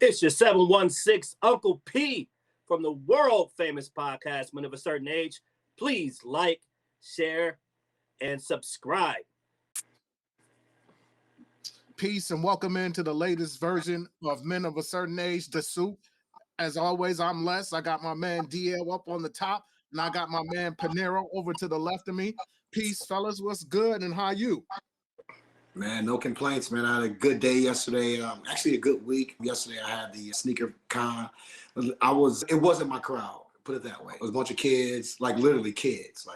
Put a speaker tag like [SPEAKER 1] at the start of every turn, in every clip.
[SPEAKER 1] It's your 716 Uncle P from the world famous podcast, Men of a Certain Age. Please like, share, and subscribe.
[SPEAKER 2] Peace and welcome into the latest version of Men of a Certain Age, The Soup. As always, I'm Les. I got my man D.E.I up on the top, and I got my man Panero over to the left of me. Peace, fellas. What's good and how you?
[SPEAKER 3] Man, no complaints, man. I had a good day yesterday. Actually, a good week. Yesterday, I had the sneaker con. It wasn't my crowd, put it that way. It was a bunch of kids, like literally kids,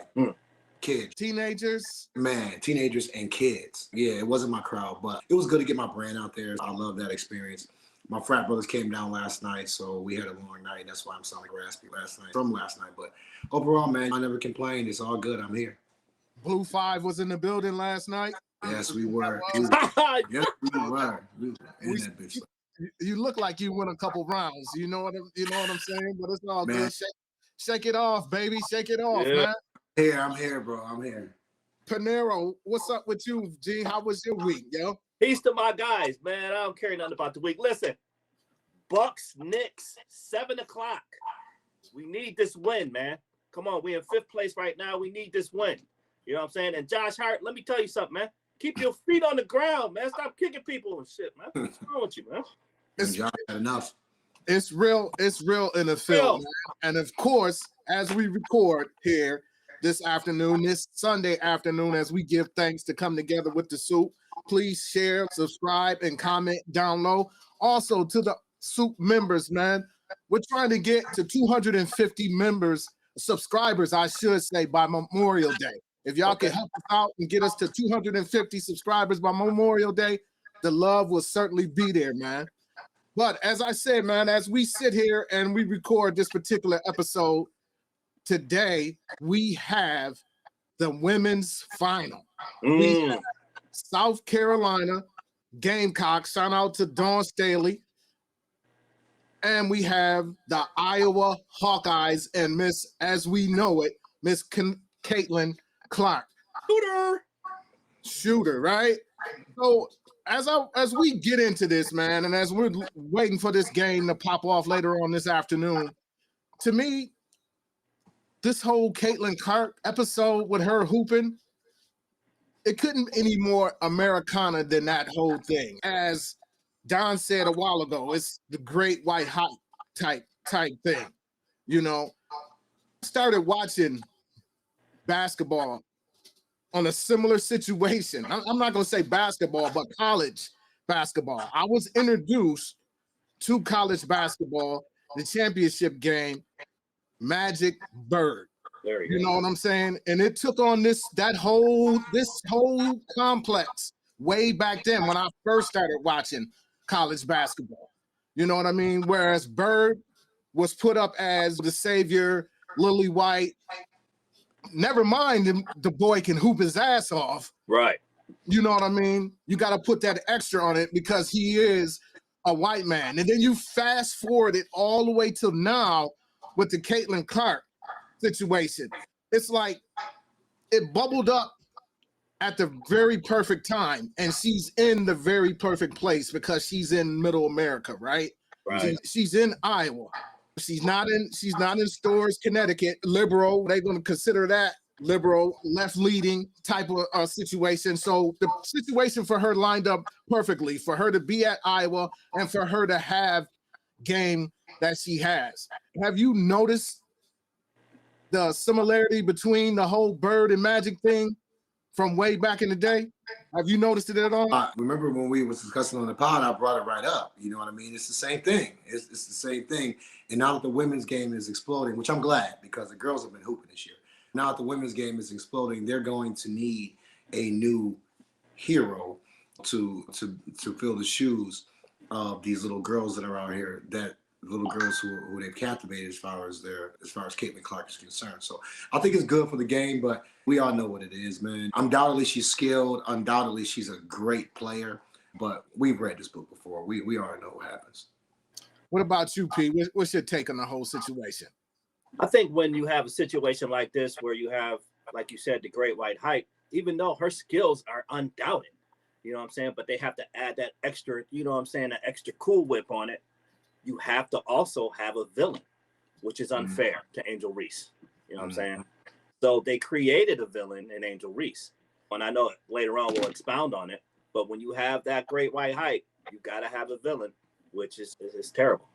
[SPEAKER 3] kids.
[SPEAKER 2] Teenagers?
[SPEAKER 3] Man, teenagers and kids. Yeah, it wasn't my crowd, but it was good to get my brand out there. I love that experience. My frat brothers came down last night, so we had a long night. That's why I'm sounding raspy last night. But overall, man, I never complained. It's all good. I'm here.
[SPEAKER 2] Blue 5 was in the building last night.
[SPEAKER 3] Yes, we were. Yes, we were. We were in that bitch.
[SPEAKER 2] You look like you won a couple rounds. You know what I'm saying? But it's all good. Shake it off, baby. Shake it off, man.
[SPEAKER 3] I'm here, bro. I'm here.
[SPEAKER 2] Panero, what's up with you, G? How was your week, yo?
[SPEAKER 1] Peace to my guys, man. I don't care nothing about the week. Listen, Bucks, Knicks, 7 o'clock. We need this win, man. Come on, we in 5th place right now. We need this win. You know what I'm saying? And Josh Hart, let me tell you something, man. Keep your feet on the ground, man. Stop kicking people and shit, man. What's wrong with you, man?
[SPEAKER 3] Josh had enough.
[SPEAKER 2] It's real in the film, man. And of course, as we record here this Sunday afternoon, as we give thanks to come together with the soup, please share, subscribe, and comment down low. Also to the soup members, man, we're trying to get to 250 subscribers, I should say, by Memorial Day. If y'all can help us out and get us to 250 subscribers by Memorial Day, the love will certainly be there, man. But as I said, man, as we sit here and we record this particular episode today, we have the women's final. We have South Carolina Gamecocks. Shout out to Dawn Staley. And we have the Iowa Hawkeyes and Miss, as we know it, Miss Caitlin Clark. Shooter, right? So as we get into this, man, and as we're waiting for this game to pop off later on this afternoon, to me, this whole Caitlin Clark episode with her hooping, it couldn't any more Americana than that whole thing. As Don said a while ago, it's the great white hot type thing. You know, started watching basketball on a similar situation. I'm not going to say basketball, but college basketball. I was introduced to college basketball, the championship game, Magic Bird. You know what I'm saying? And it took on this whole complex way back then when I first started watching college basketball. You know what I mean? Whereas Bird was put up as the savior, lily white. Never mind, the boy can hoop his ass off.
[SPEAKER 1] Right.
[SPEAKER 2] You know what I mean? You got to put that extra on it because he is a white man. And then you fast forward it all the way till now with the Caitlin Clark situation. It's like it bubbled up at the very perfect time, and she's in the very perfect place because she's in Middle America, right?
[SPEAKER 1] Right.
[SPEAKER 2] She's in Iowa. She's not in Storrs, Connecticut, liberal. They're going to consider that liberal, left-leading type of situation. So the situation for her lined up perfectly for her to be at Iowa and for her to have game that she has. Have you noticed the similarity between the whole Bird and Magic thing from way back in the day? Have you noticed it at all?
[SPEAKER 3] Remember when we was discussing on the pod, I brought it right up. You know what I mean? It's the same thing. It's the same thing. And now that the women's game is exploding, which I'm glad because the girls have been hooping this year. Now that the women's game is exploding, they're going to need a new hero to fill the shoes of these little girls that are out here, that little girls who they've captivated as far as Caitlin Clark is concerned. So I think it's good for the game, but we all know what it is, man. Undoubtedly she's skilled. Undoubtedly she's a great player, but we've read this book before. We already know what happens.
[SPEAKER 2] What about you, P? What's your take on the whole situation?
[SPEAKER 1] I think when you have a situation like this where you have, like you said, the great white hype, even though her skills are undoubted, you know what I'm saying, but they have to add that extra, you know what I'm saying, that extra Cool Whip on it. you have to also have a villain, which is unfair to Angele Reese. You know what I'm saying? So they created a villain in Angele Reese. And I know later on we'll expound on it, but when you have that great white hype, you got to have a villain, which is terrible.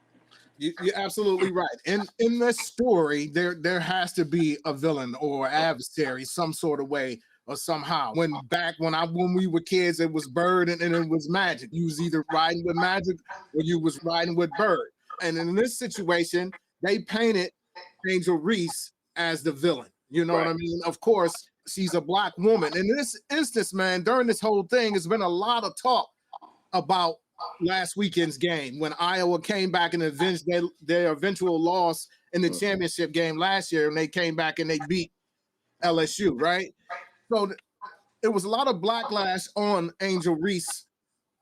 [SPEAKER 2] You're absolutely right. In this story, there has to be a villain or adversary, some sort of way or somehow. When we were kids, it was Bird and it was Magic. You was either riding with Magic or you was riding with Bird. And in this situation, they painted Angele Reese as the villain. You know what I mean? Of course, she's a Black woman. In this instance, man, during this whole thing, there's been a lot of talk about last weekend's game when Iowa came back and avenged their eventual loss in the championship game last year, and they came back and they beat LSU, right? So it was a lot of backlash on Angele Reese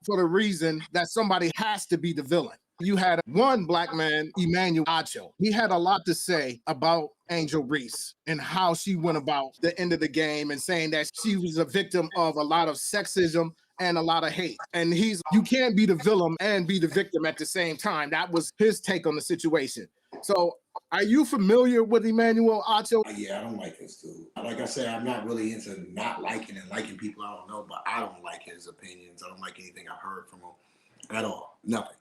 [SPEAKER 2] for the reason that somebody has to be the villain. You had one Black man, Emanuel Acho. He had a lot to say about Angele Reese and how she went about the end of the game and saying that she was a victim of a lot of sexism and a lot of hate. And you can't be the villain and be the victim at the same time. That was his take on the situation. So are you familiar with Emanuel Acho?
[SPEAKER 3] Yeah, I don't like his dude. Like I said, I'm not really into not liking and liking people I don't know, but I don't like his opinions. I don't like anything I've heard from him at all. Nothing.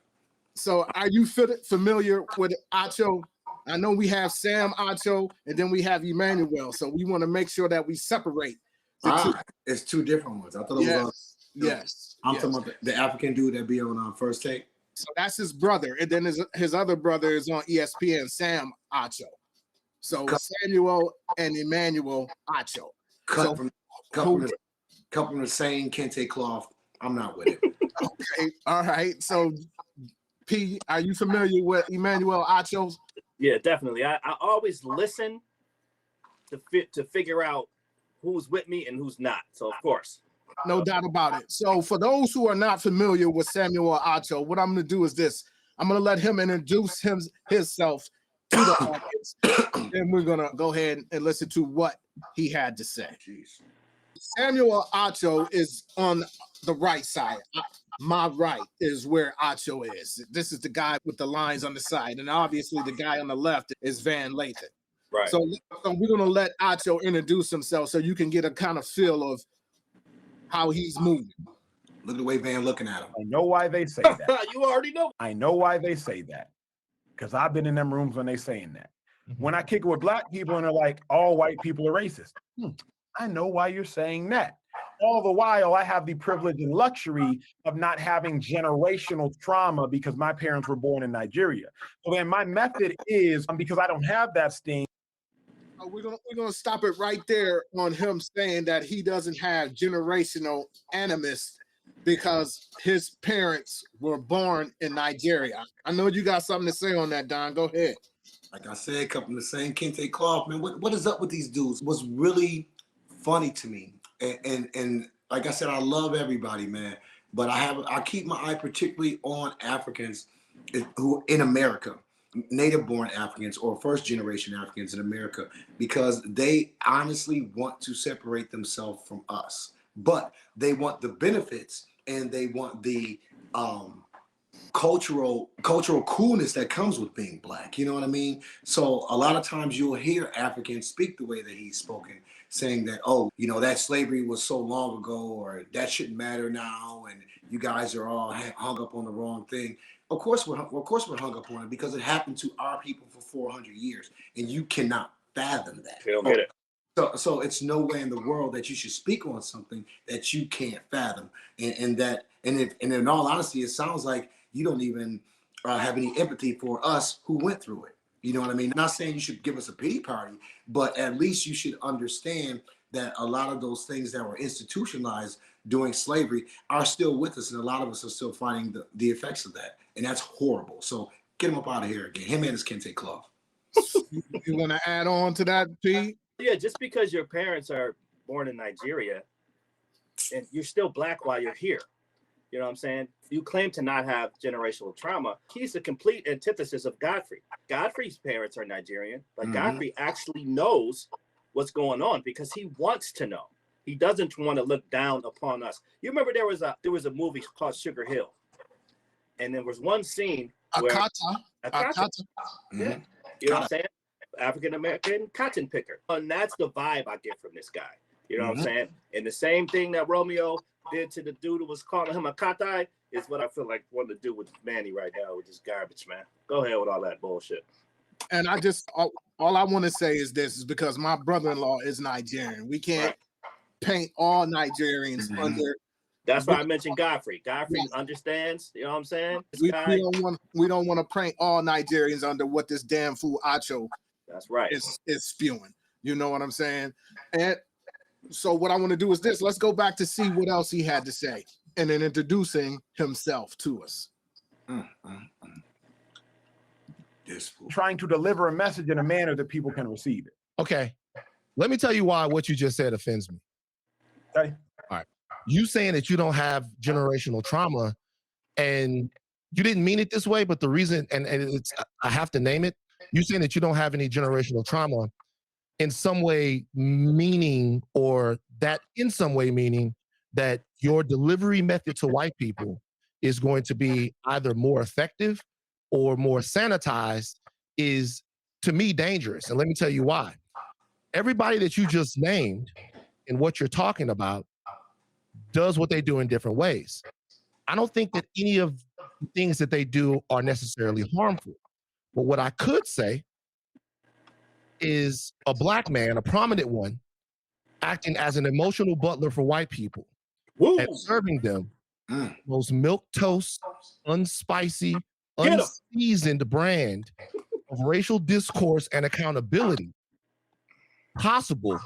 [SPEAKER 2] So are you familiar with Acho? I know we have Sam Acho and then we have Emmanuel. So we want to make sure that we separate the two.
[SPEAKER 3] It's two different ones. I thought it was
[SPEAKER 2] yes.
[SPEAKER 3] I'm talking about the African dude that be on First Take.
[SPEAKER 2] So that's his brother. And then his other brother is on ESPN, Sam Acho. So Samuel and Emmanuel Acho.
[SPEAKER 3] Cut from the same kente cloth. I'm not with it.
[SPEAKER 2] Okay. All right. So P, are you familiar with Emanuel Acho?
[SPEAKER 1] Yeah, definitely. I always listen to figure out who's with me and who's not. So of course.
[SPEAKER 2] No doubt about it. So for those who are not familiar with Samuel Acho, what I'm going to do is this. I'm going to let him introduce himself to the audience. And we're going to go ahead and listen to what he had to say.
[SPEAKER 3] Jeez.
[SPEAKER 2] Samuel Acho is on the right side. My right is where Acho is. This is the guy with the lines on the side. And obviously the guy on the left is Van Lathan.
[SPEAKER 1] Right.
[SPEAKER 2] So we're going to let Acho introduce himself so you can get a kind of feel of how he's moving.
[SPEAKER 3] Look at the way Van looking at him.
[SPEAKER 4] I know why they say that.
[SPEAKER 1] You already know.
[SPEAKER 4] I know why they say that. Because I've been in them rooms when they saying that. When I kick it with Black people and they're like, all white people are racist. I know why you're saying that. All the while, I have the privilege and luxury of not having generational trauma because my parents were born in Nigeria. So then my method is, because I don't have that sting.
[SPEAKER 2] We're gonna stop it right there on him saying that he doesn't have generational animus because his parents were born in Nigeria. I know you got something to say on that, Don. Go ahead.
[SPEAKER 3] Like I said, coming the same kente cloth, man. What is up with these dudes? What's really funny to me, and like I said, I love everybody, man. But I keep my eye particularly on Africans who in America. Native-born Africans or first-generation Africans in America, because they honestly want to separate themselves from us, but they want the benefits and they want the cultural coolness that comes with being Black. You know what I mean? So a lot of times you'll hear Africans speak the way that he's spoken, saying that, oh, you know, that slavery was so long ago, or that shouldn't matter now, and you guys are all hung up on the wrong thing. Of course we're hung up on it because it happened to our people for 400 years, and you cannot fathom that.
[SPEAKER 1] You don't get it.
[SPEAKER 3] So it's no way in the world that you should speak on something that you can't fathom, and in all honesty, it sounds like you don't even have any empathy for us who went through it. You know what I mean? I'm not saying you should give us a pity party, but at least you should understand that a lot of those things that were institutionalized during slavery are still with us, and a lot of us are still fighting the effects of that, and that's horrible. So get him up out of here again. Him and his kente cloth.
[SPEAKER 2] You want to add on to that, P?
[SPEAKER 1] Yeah, just because your parents are born in Nigeria and you're still Black while you're here, you know what I'm saying? You claim to not have generational trauma. He's the complete antithesis of Godfrey. Godfrey's parents are Nigerian, but Godfrey actually knows what's going on because he wants to know. He doesn't want to look down upon us. You remember there was a movie called Sugar Hill, and there was one scene
[SPEAKER 2] Akata.
[SPEAKER 1] Yeah. You know what I'm saying? African American cotton picker. And that's the vibe I get from this guy. You know what I'm saying? And the same thing that Romeo did to the dude who was calling him a katai is what I feel like wanting to do with Manny right now with this garbage, man. Go ahead with all that bullshit.
[SPEAKER 2] And I just all I want to say is this is because my brother-in-law is Nigerian. We can't paint all Nigerians under.
[SPEAKER 1] That's why I mentioned Godfrey. Godfrey understands. You know what I'm saying?
[SPEAKER 2] We don't want to paint all Nigerians under what this damn fool Acho.
[SPEAKER 1] That's right.
[SPEAKER 2] Is spewing. You know what I'm saying? And so what I want to do is this. Let's go back to see what else he had to say, and then introducing himself to us.
[SPEAKER 4] Trying to deliver a message in a manner that people can receive it.
[SPEAKER 5] Okay. Let me tell you why what you just said offends me.
[SPEAKER 4] Okay.
[SPEAKER 5] All right. You saying that you don't have generational trauma, and you didn't mean it this way, but the reason, and it's, I have to name it, you saying that you don't have any generational trauma in some way meaning, or that in some way meaning that your delivery method to white people is going to be either more effective or more sanitized is, to me, dangerous. And let me tell you why. Everybody that you just named and what you're talking about does what they do in different ways. I don't think that any of the things that they do are necessarily harmful. But what I could say is a black man, a prominent one, acting as an emotional butler for white people and serving them most milquetoast, unspicy, unseasoned brand of racial discourse and accountability possible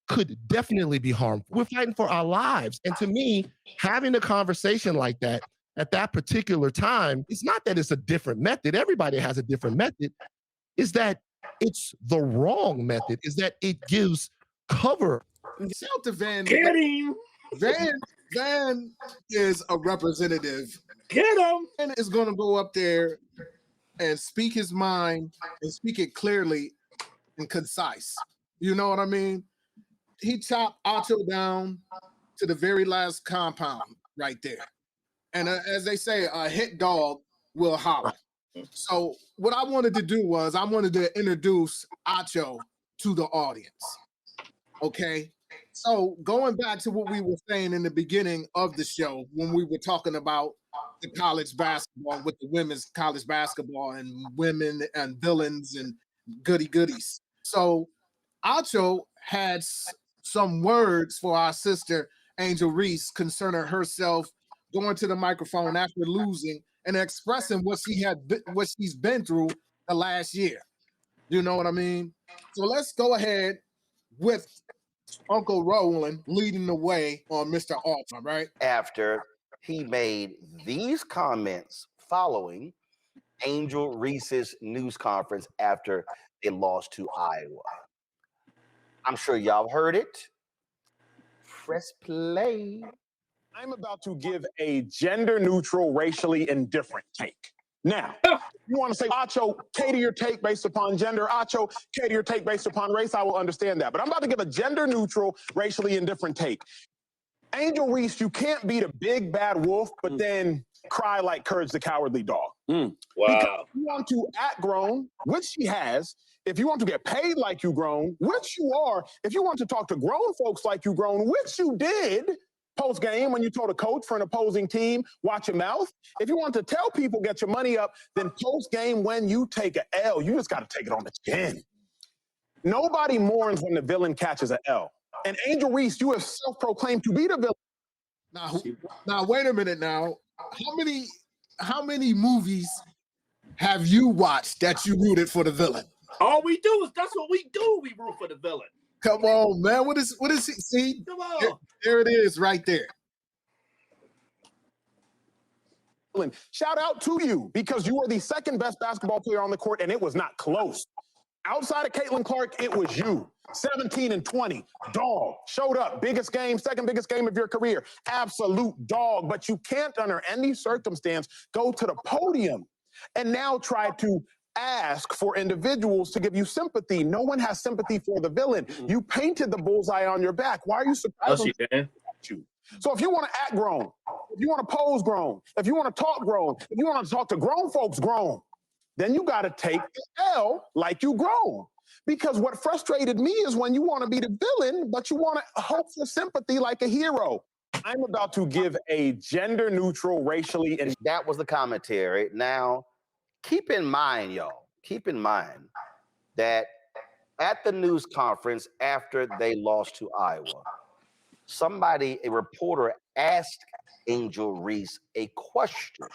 [SPEAKER 5] could definitely be harmful. We're fighting for our lives. And to me, having a conversation like that at that particular time, it's not that it's a different method. Everybody has a different method. Is that it's the wrong method, is that it gives cover.
[SPEAKER 2] Shout to Van.
[SPEAKER 1] Get him.
[SPEAKER 2] Van is a representative.
[SPEAKER 1] Get him.
[SPEAKER 2] Van is going to go up there and speak his mind and speak it clearly and concise. You know what I mean? He chopped Acho down to the very last compound right there. And as they say, a hit dog will holler. So what I wanted to do was I wanted to introduce Acho to the audience. Okay? So going back to what we were saying in the beginning of the show, when we were talking about the college basketball with the women's college basketball and women and villains and goodies. So Acho had some words for our sister Angele Reese concerning herself going to the microphone after losing and expressing what she's been through the last year. You know what I mean? So let's go ahead with Uncle Roland leading the way on Mr. Alton, right?
[SPEAKER 6] After he made these comments following Angele Reese's news conference after they lost to Iowa. I'm sure y'all heard it. Press play.
[SPEAKER 4] I'm about to give a gender-neutral, racially indifferent take. Now, you want to say, Acho, cater your take based upon gender. Acho, cater your take based upon race. I will understand that. But I'm about to give a gender-neutral, racially indifferent take. Angele Reese, you can't beat a big bad wolf, but then cry like Courage the Cowardly Dog.
[SPEAKER 1] Wow.
[SPEAKER 4] Because you want to act grown, which she has. If you want to get paid like you grown, which you are. If you want to talk to grown folks like you grown, which you did post-game when you told a coach for an opposing team, watch your mouth. If you want to tell people, get your money up, then post-game when you take an L, you just got to take it on the chin. Nobody mourns when the villain catches an L. And Angele Reese, you have self-proclaimed to be the villain.
[SPEAKER 2] Now wait a minute now. How many movies have you watched that you rooted for the villain?
[SPEAKER 1] All we do is that's what we do. We root for the villain.
[SPEAKER 2] Come on, man. What is he? See,
[SPEAKER 1] come on.
[SPEAKER 2] There it is right there.
[SPEAKER 4] Shout out to you because you were the second best basketball player on the court and it was not close. Outside of Caitlin Clark, it was you. 17 and 20, dog. Showed up, biggest game, second biggest game of your career. Absolute dog, but you can't under any circumstance go to the podium and now try to ask for individuals to give you sympathy. No one has sympathy for the villain. You painted the bullseye on your back. Why are you surprised? You? So if you want to act grown, if you want to pose grown, if you want to talk grown, if you want to talk to grown folks grown, then you got to take the L like you grown. Because what frustrated me is when you want to be the villain, but you want to hope for sympathy like a hero. I'm about to give a gender neutral, racially, and
[SPEAKER 6] that was the commentary. Now, keep in mind, y'all, keep in mind that at the news conference after they lost to Iowa, a reporter asked Angel Reese a question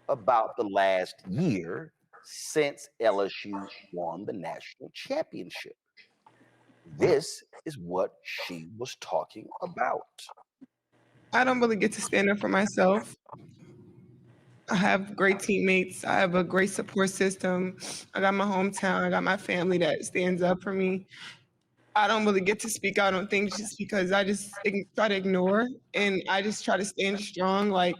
[SPEAKER 6] about the last year since LSU won the national championship. This is what she was talking about.
[SPEAKER 7] I don't really get to stand up for myself. I have great teammates. I have a great support system. I got my hometown. I got my family that stands up for me. I don't really get to speak out on things just because I just try to ignore, and I just try to stand strong. Like,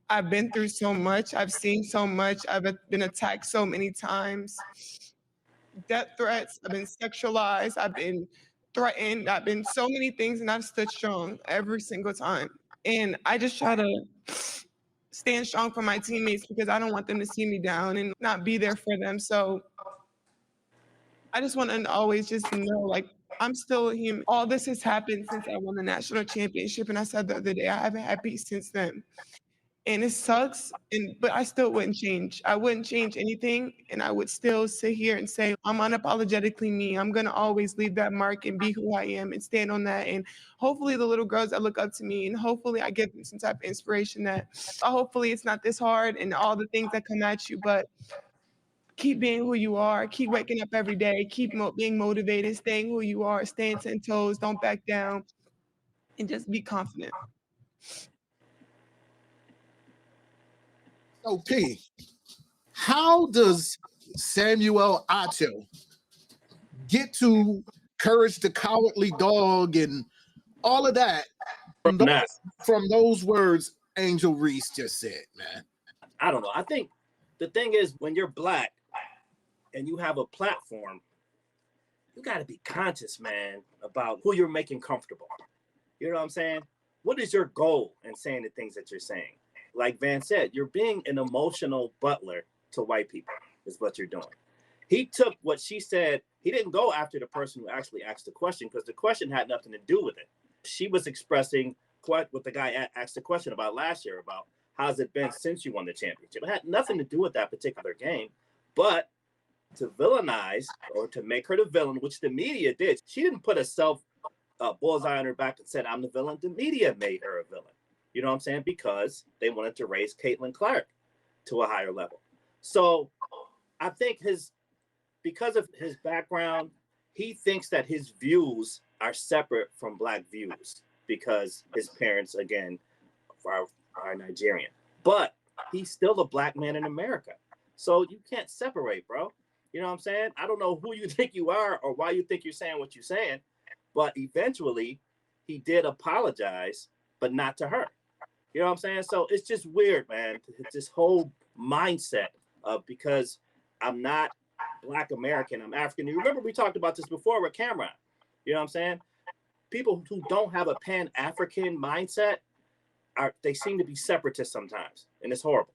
[SPEAKER 7] I've been through so much. I've seen so much. I've been attacked so many times. Death threats. I've been sexualized. I've been threatened. I've been so many things, and I've stood strong every single time. And I just try to stand strong for my teammates because I don't want them to see me down and not be there for them. So I just want to always just know, like, I'm still a human. All this has happened since I won the national championship. And I said the other day, I haven't had peace since then. And it sucks, but I still wouldn't change. I wouldn't change anything. And I would still sit here and say, I'm unapologetically me. I'm going to always leave that mark and be who I am and stand on that. And hopefully the little girls that look up to me, and hopefully I give them some type of inspiration that hopefully it's not this hard and all the things that come at you, but keep being who you are, keep waking up every day, keep being motivated, staying who you are, staying 10 toes, don't back down, and just be confident.
[SPEAKER 2] So, P, how does Samuel Acho get to Courage the Cowardly Dog and all of that from those words Angel Reese just said, man?
[SPEAKER 1] I don't know. I think the thing is, when you're black and you have a platform, you got to be conscious, man, about who you're making comfortable. You know what I'm saying? What is your goal in saying the things that you're saying? Like Van said, you're being an emotional butler to white people is what you're doing. He took what she said. He didn't go after the person who actually asked the question because the question had nothing to do with it. She was expressing what the guy asked the question about last year about how's it been since you won the championship. It had nothing to do with that particular game, but to villainize or to make her the villain, which the media did. She didn't put a bullseye on her back and said, I'm the villain. The media made her a villain. You know what I'm saying? Because they wanted to raise Caitlin Clark to a higher level. So I think because of his background, he thinks that his views are separate from black views because his parents, again, are Nigerian. But he's still a black man in America. So you can't separate, bro. You know what I'm saying? I don't know who you think you are or why you think you're saying what you're saying, but eventually he did apologize, but not to her. You know what I'm saying? So it's just weird, man. This whole mindset of because I'm not Black American, I'm African. You remember we talked about this before with Cameron. You know what I'm saying? People who don't have a Pan-African mindset, they seem to be separatists sometimes, and it's horrible.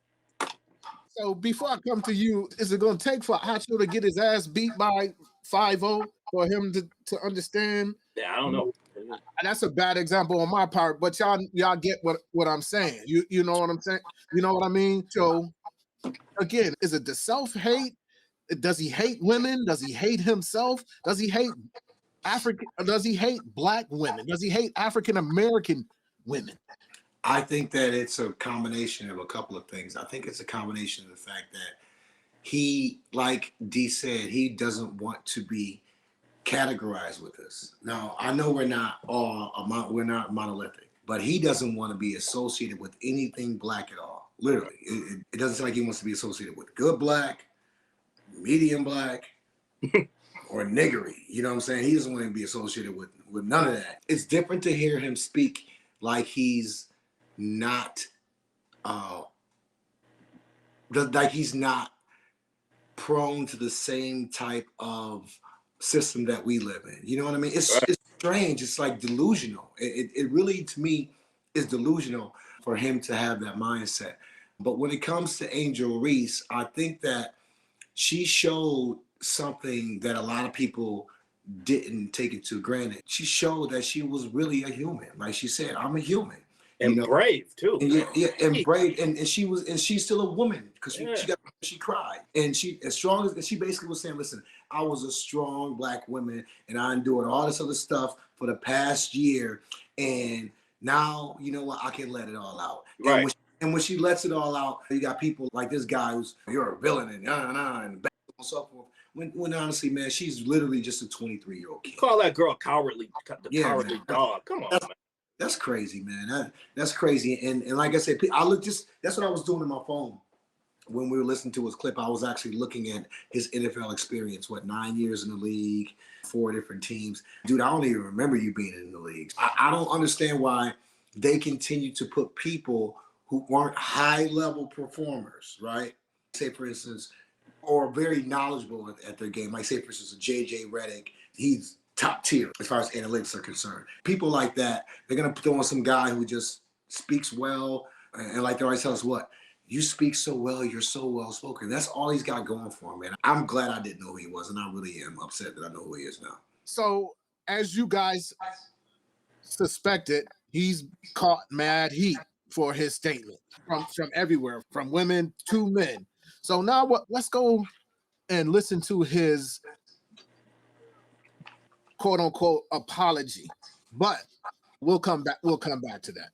[SPEAKER 2] So before I come to you, is it going to take for Acho to get his ass beat by 5-0 for him to understand?
[SPEAKER 1] Yeah, I don't know.
[SPEAKER 2] That's a bad example on my part, but y'all get what I'm saying. You know what I'm saying? You know what I mean? So again, is it the self-hate? Does he hate women? Does he hate himself? Does he hate African? Does he hate black women? Does he hate African American women?
[SPEAKER 3] I think that it's a combination of a couple of things. I think it's a combination of the fact that he, like D said, he doesn't want to be categorized with this. Now, I know we're not monolithic, but he doesn't want to be associated with anything black at all. Literally, it doesn't seem like he wants to be associated with good black, medium black, or niggery. You know what I'm saying? He doesn't want to be associated with none of that. It's different to hear him speak like he's not prone to the same type of system that we live in. You know what I mean? It's strange. It's like delusional. It really, to me, is delusional for him to have that mindset. But when it comes to Angel Reese, I think that she showed something that a lot of people didn't take it to granted. She showed that she was really a human. Like she said, I'm a human.
[SPEAKER 1] And brave too.
[SPEAKER 3] And and brave, and she's still a woman because she cried, and she as strong as she basically was saying, listen, I was a strong black woman, and I endured all this other stuff for the past year, and now you know what, I can let it all out.
[SPEAKER 1] Right.
[SPEAKER 3] And when she lets it all out, you got people like this guy who's you're a villain and and so forth. When honestly, man, she's literally just a 23-year-old kid.
[SPEAKER 1] Call that girl cowardly, cowardly
[SPEAKER 3] man.
[SPEAKER 1] dog. Come on, man.
[SPEAKER 3] That's crazy, man. That's crazy. And like I said, that's what I was doing in my phone when we were listening to his clip. I was actually looking at his NFL experience. 9 years in the league, 4 different teams. Dude, I don't even remember you being in the league. I don't understand why they continue to put people who weren't high-level performers, right? Say, for instance, or very knowledgeable at their game. Like, say, for instance, a J.J. Redick. He's top tier as far as analytics are concerned. People like that, they're gonna throw on some guy who just speaks well, and like they always tell us, what, you speak so well, you're so well spoken. That's all he's got going for him, man. I'm glad I didn't know who he was, and I really am upset that I know who he is now.
[SPEAKER 2] So, as you guys suspected, he's caught mad heat for his statement from everywhere, from women to men. So now let's go and listen to his quote unquote apology, but we'll come back to that.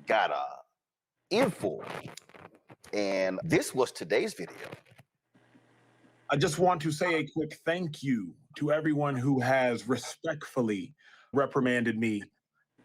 [SPEAKER 6] Got a info, and this was today's video.
[SPEAKER 4] I just want to say a quick thank you to everyone who has respectfully reprimanded me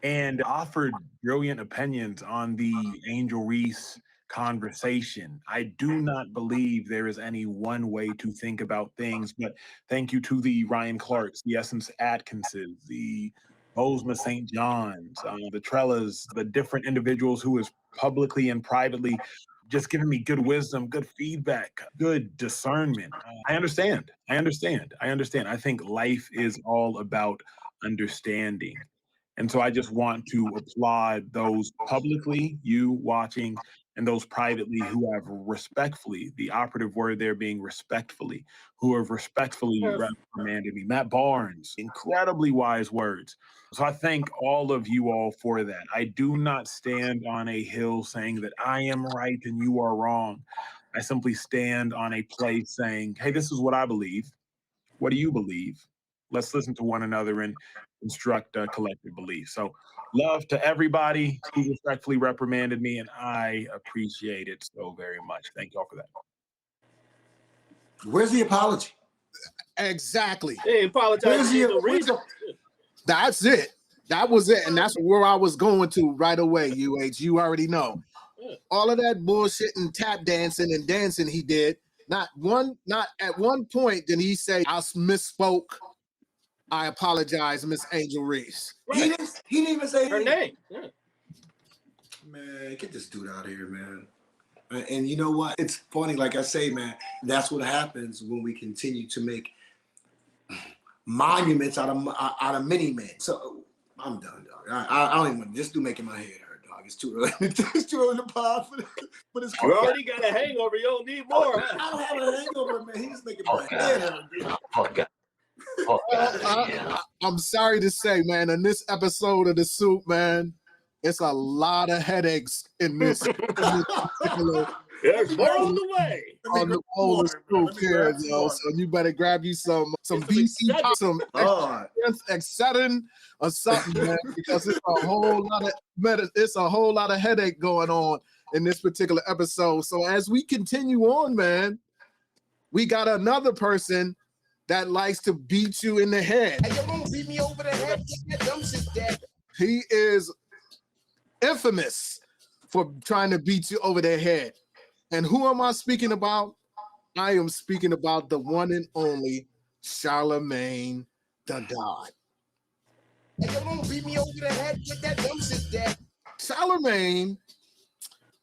[SPEAKER 4] and offered brilliant opinions on the Angel Reese conversation. I do not believe there is any one way to think about things, but thank you to the Ryan Clarks, the Essence Atkinses, the Bosma St. John's, the Trellas, the different individuals who is publicly and privately just giving me good wisdom, good feedback, good discernment. I understand. I think life is all about understanding. And so I just want to applaud those publicly, you watching, and those privately who have respectfully, the operative word there being respectfully, who have respectfully reprimanded me. Matt Barnes, incredibly wise words. So I thank all of you all for that. I do not stand on a hill saying that I am right and you are wrong. I simply stand on a place saying, hey, this is what I believe. What do you believe? Let's listen to one another and construct a collective belief. So love to everybody who respectfully reprimanded me, and I appreciate it so very much. Thank you all for that.
[SPEAKER 3] Where's the apology?
[SPEAKER 2] Exactly.
[SPEAKER 1] Hey, apologize.
[SPEAKER 2] That's it. That was it. And that's where I was going to right away, UH. You already know. All of that bullshit and tap dancing and dancing he did. Not at one point did he say, I misspoke. I apologize, Miss Angel Reese.
[SPEAKER 3] Right. He didn't even say
[SPEAKER 1] her name. Yeah.
[SPEAKER 3] Man, get this dude out of here, man. And you know what? It's funny, like I say, man, that's what happens when we continue to make monuments out of mini men. So I'm done, dog. I don't even want this dude making my head hurt, dog. It's too early. It's too early to pod for this.
[SPEAKER 1] You already got a hangover. You don't need more. Huh?
[SPEAKER 3] I don't have a hangover, man. He's making my head hurt, dude.
[SPEAKER 2] I'm sorry to say, man, in this episode of The Soup, man, it's a lot of headaches in this.
[SPEAKER 1] There's more on the way.
[SPEAKER 2] On the bowl of soup here, yo. So you better grab you some BC, some Excedrin or something, man, because it's a whole lot of headache going on in this particular episode. So as we continue on, man, we got another person that likes to beat you in the head.
[SPEAKER 8] Hey, you won't beat me over the head. That dumb shit, Dad.
[SPEAKER 2] He is infamous for trying to beat you over the head. And who am I speaking about? I am speaking about the one and only Charlamagne Tha God.
[SPEAKER 8] Hey, you won't beat me over the head. That dumb shit, Dad.
[SPEAKER 2] Charlamagne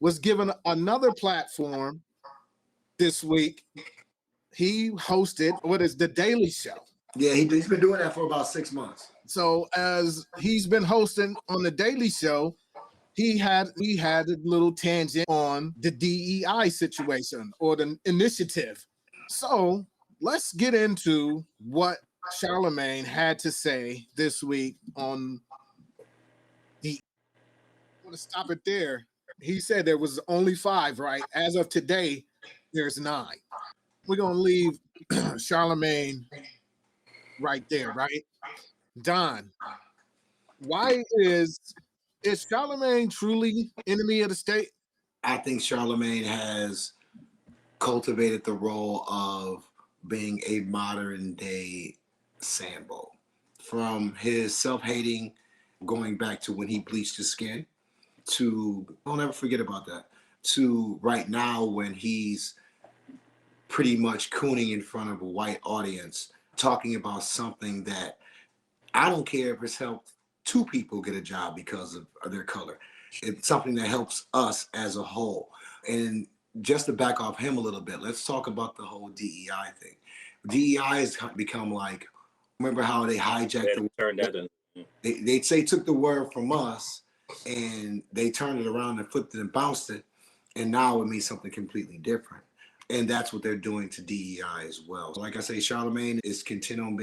[SPEAKER 2] was given another platform this week. He hosted The Daily Show.
[SPEAKER 3] Yeah, he's been doing that for about 6 months.
[SPEAKER 2] So as he's been hosting on the Daily Show, he had a little tangent on the DEI situation or the initiative. So let's get into what Charlamagne had to say this week on the. I'm going to stop it there. He said there was only 5, right? As of today, there's 9. We're going to leave Charlamagne right there, right? Don, why is Charlamagne truly enemy of the state?
[SPEAKER 3] I think Charlamagne has cultivated the role of being a modern day Sambo. From his self-hating, going back to when he bleached his skin, to, don't ever forget about that, to right now when he's pretty much cooning in front of a white audience, talking about something that I don't care if it's helped 2 people get a job because of their color. It's something that helps us as a whole. And just to back off him a little bit, let's talk about the whole DEI thing. DEI has become like, remember how they hijacked they'd say took the word from us and they turned it around and flipped it and bounced it. And now it means something completely different. And that's what they're doing to DEI as well. Like I say, Charlamagne is content on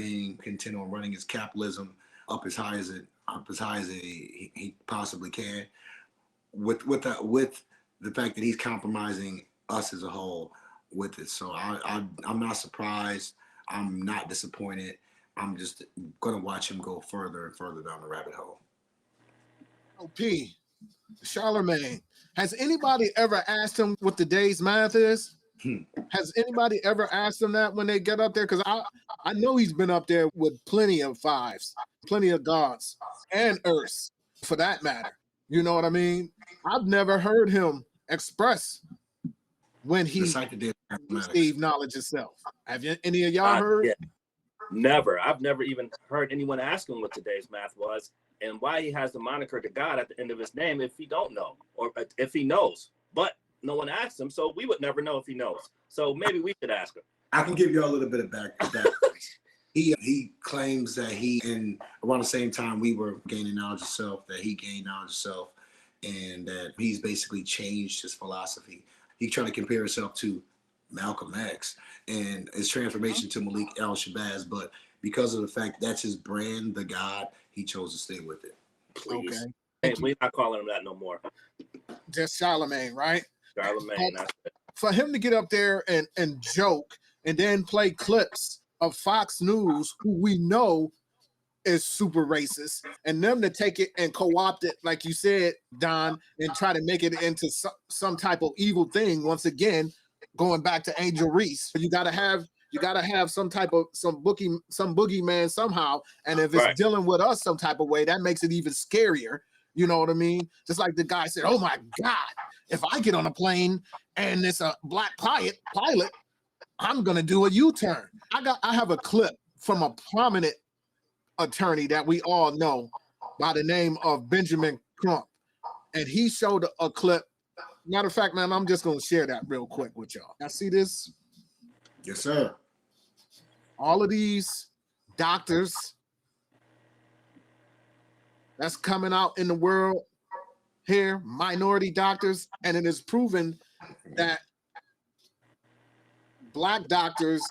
[SPEAKER 3] running his capitalism up as high as he possibly can, with the fact that he's compromising us as a whole with it. So I'm not surprised. I'm not disappointed. I'm just gonna watch him go further and further down the rabbit hole.
[SPEAKER 2] P. Charlamagne, has anybody ever asked him what the day's math is? Has anybody ever asked him that when they get up there? Because I know he's been up there with plenty of 5s, plenty of gods, and earths, for that matter. You know what I mean? I've never heard him express when he received knowledge itself. Have any of y'all heard?
[SPEAKER 1] Yeah. Never. I've never even heard anyone ask him what today's math was and why he has the moniker "the God" at the end of his name if he don't know, or if he knows. But no one asked him, so we would never know if he knows. So maybe we should ask him.
[SPEAKER 3] I can give you a little bit of back. He claims that and around the same time we were gaining knowledge of self, that he gained knowledge of self, and that he's basically changed his philosophy. He tried to compare himself to Malcolm X and his transformation to Malik Al-Shabazz, but because of the fact that's his brand, the God, he chose to stay with it.
[SPEAKER 1] Please. Okay. Hey, we're not calling him that no more.
[SPEAKER 2] Just Charlamagne, right?
[SPEAKER 1] Charlamagne, that's it.
[SPEAKER 2] For him to get up there and joke and then play clips of Fox News, who we know is super racist, and them to take it and co-opt it, like you said, Don, and try to make it into some type of evil thing. Once again, going back to Angele Reese, you gotta have some type of some boogeyman somehow. And if it's dealing with us some type of way, that makes it even scarier. You know what I mean? Just like the guy said, "Oh my God, if I get on a plane and it's a black pilot, I'm gonna do a U-turn." I have a clip from a prominent attorney that we all know by the name of Benjamin Crump, and he showed a clip. Matter of fact, man, I'm just gonna share that real quick with y'all. Now, see this?
[SPEAKER 3] Yes, sir.
[SPEAKER 2] All of these doctors that's coming out in the world here, minority doctors, and it is proven that Black doctors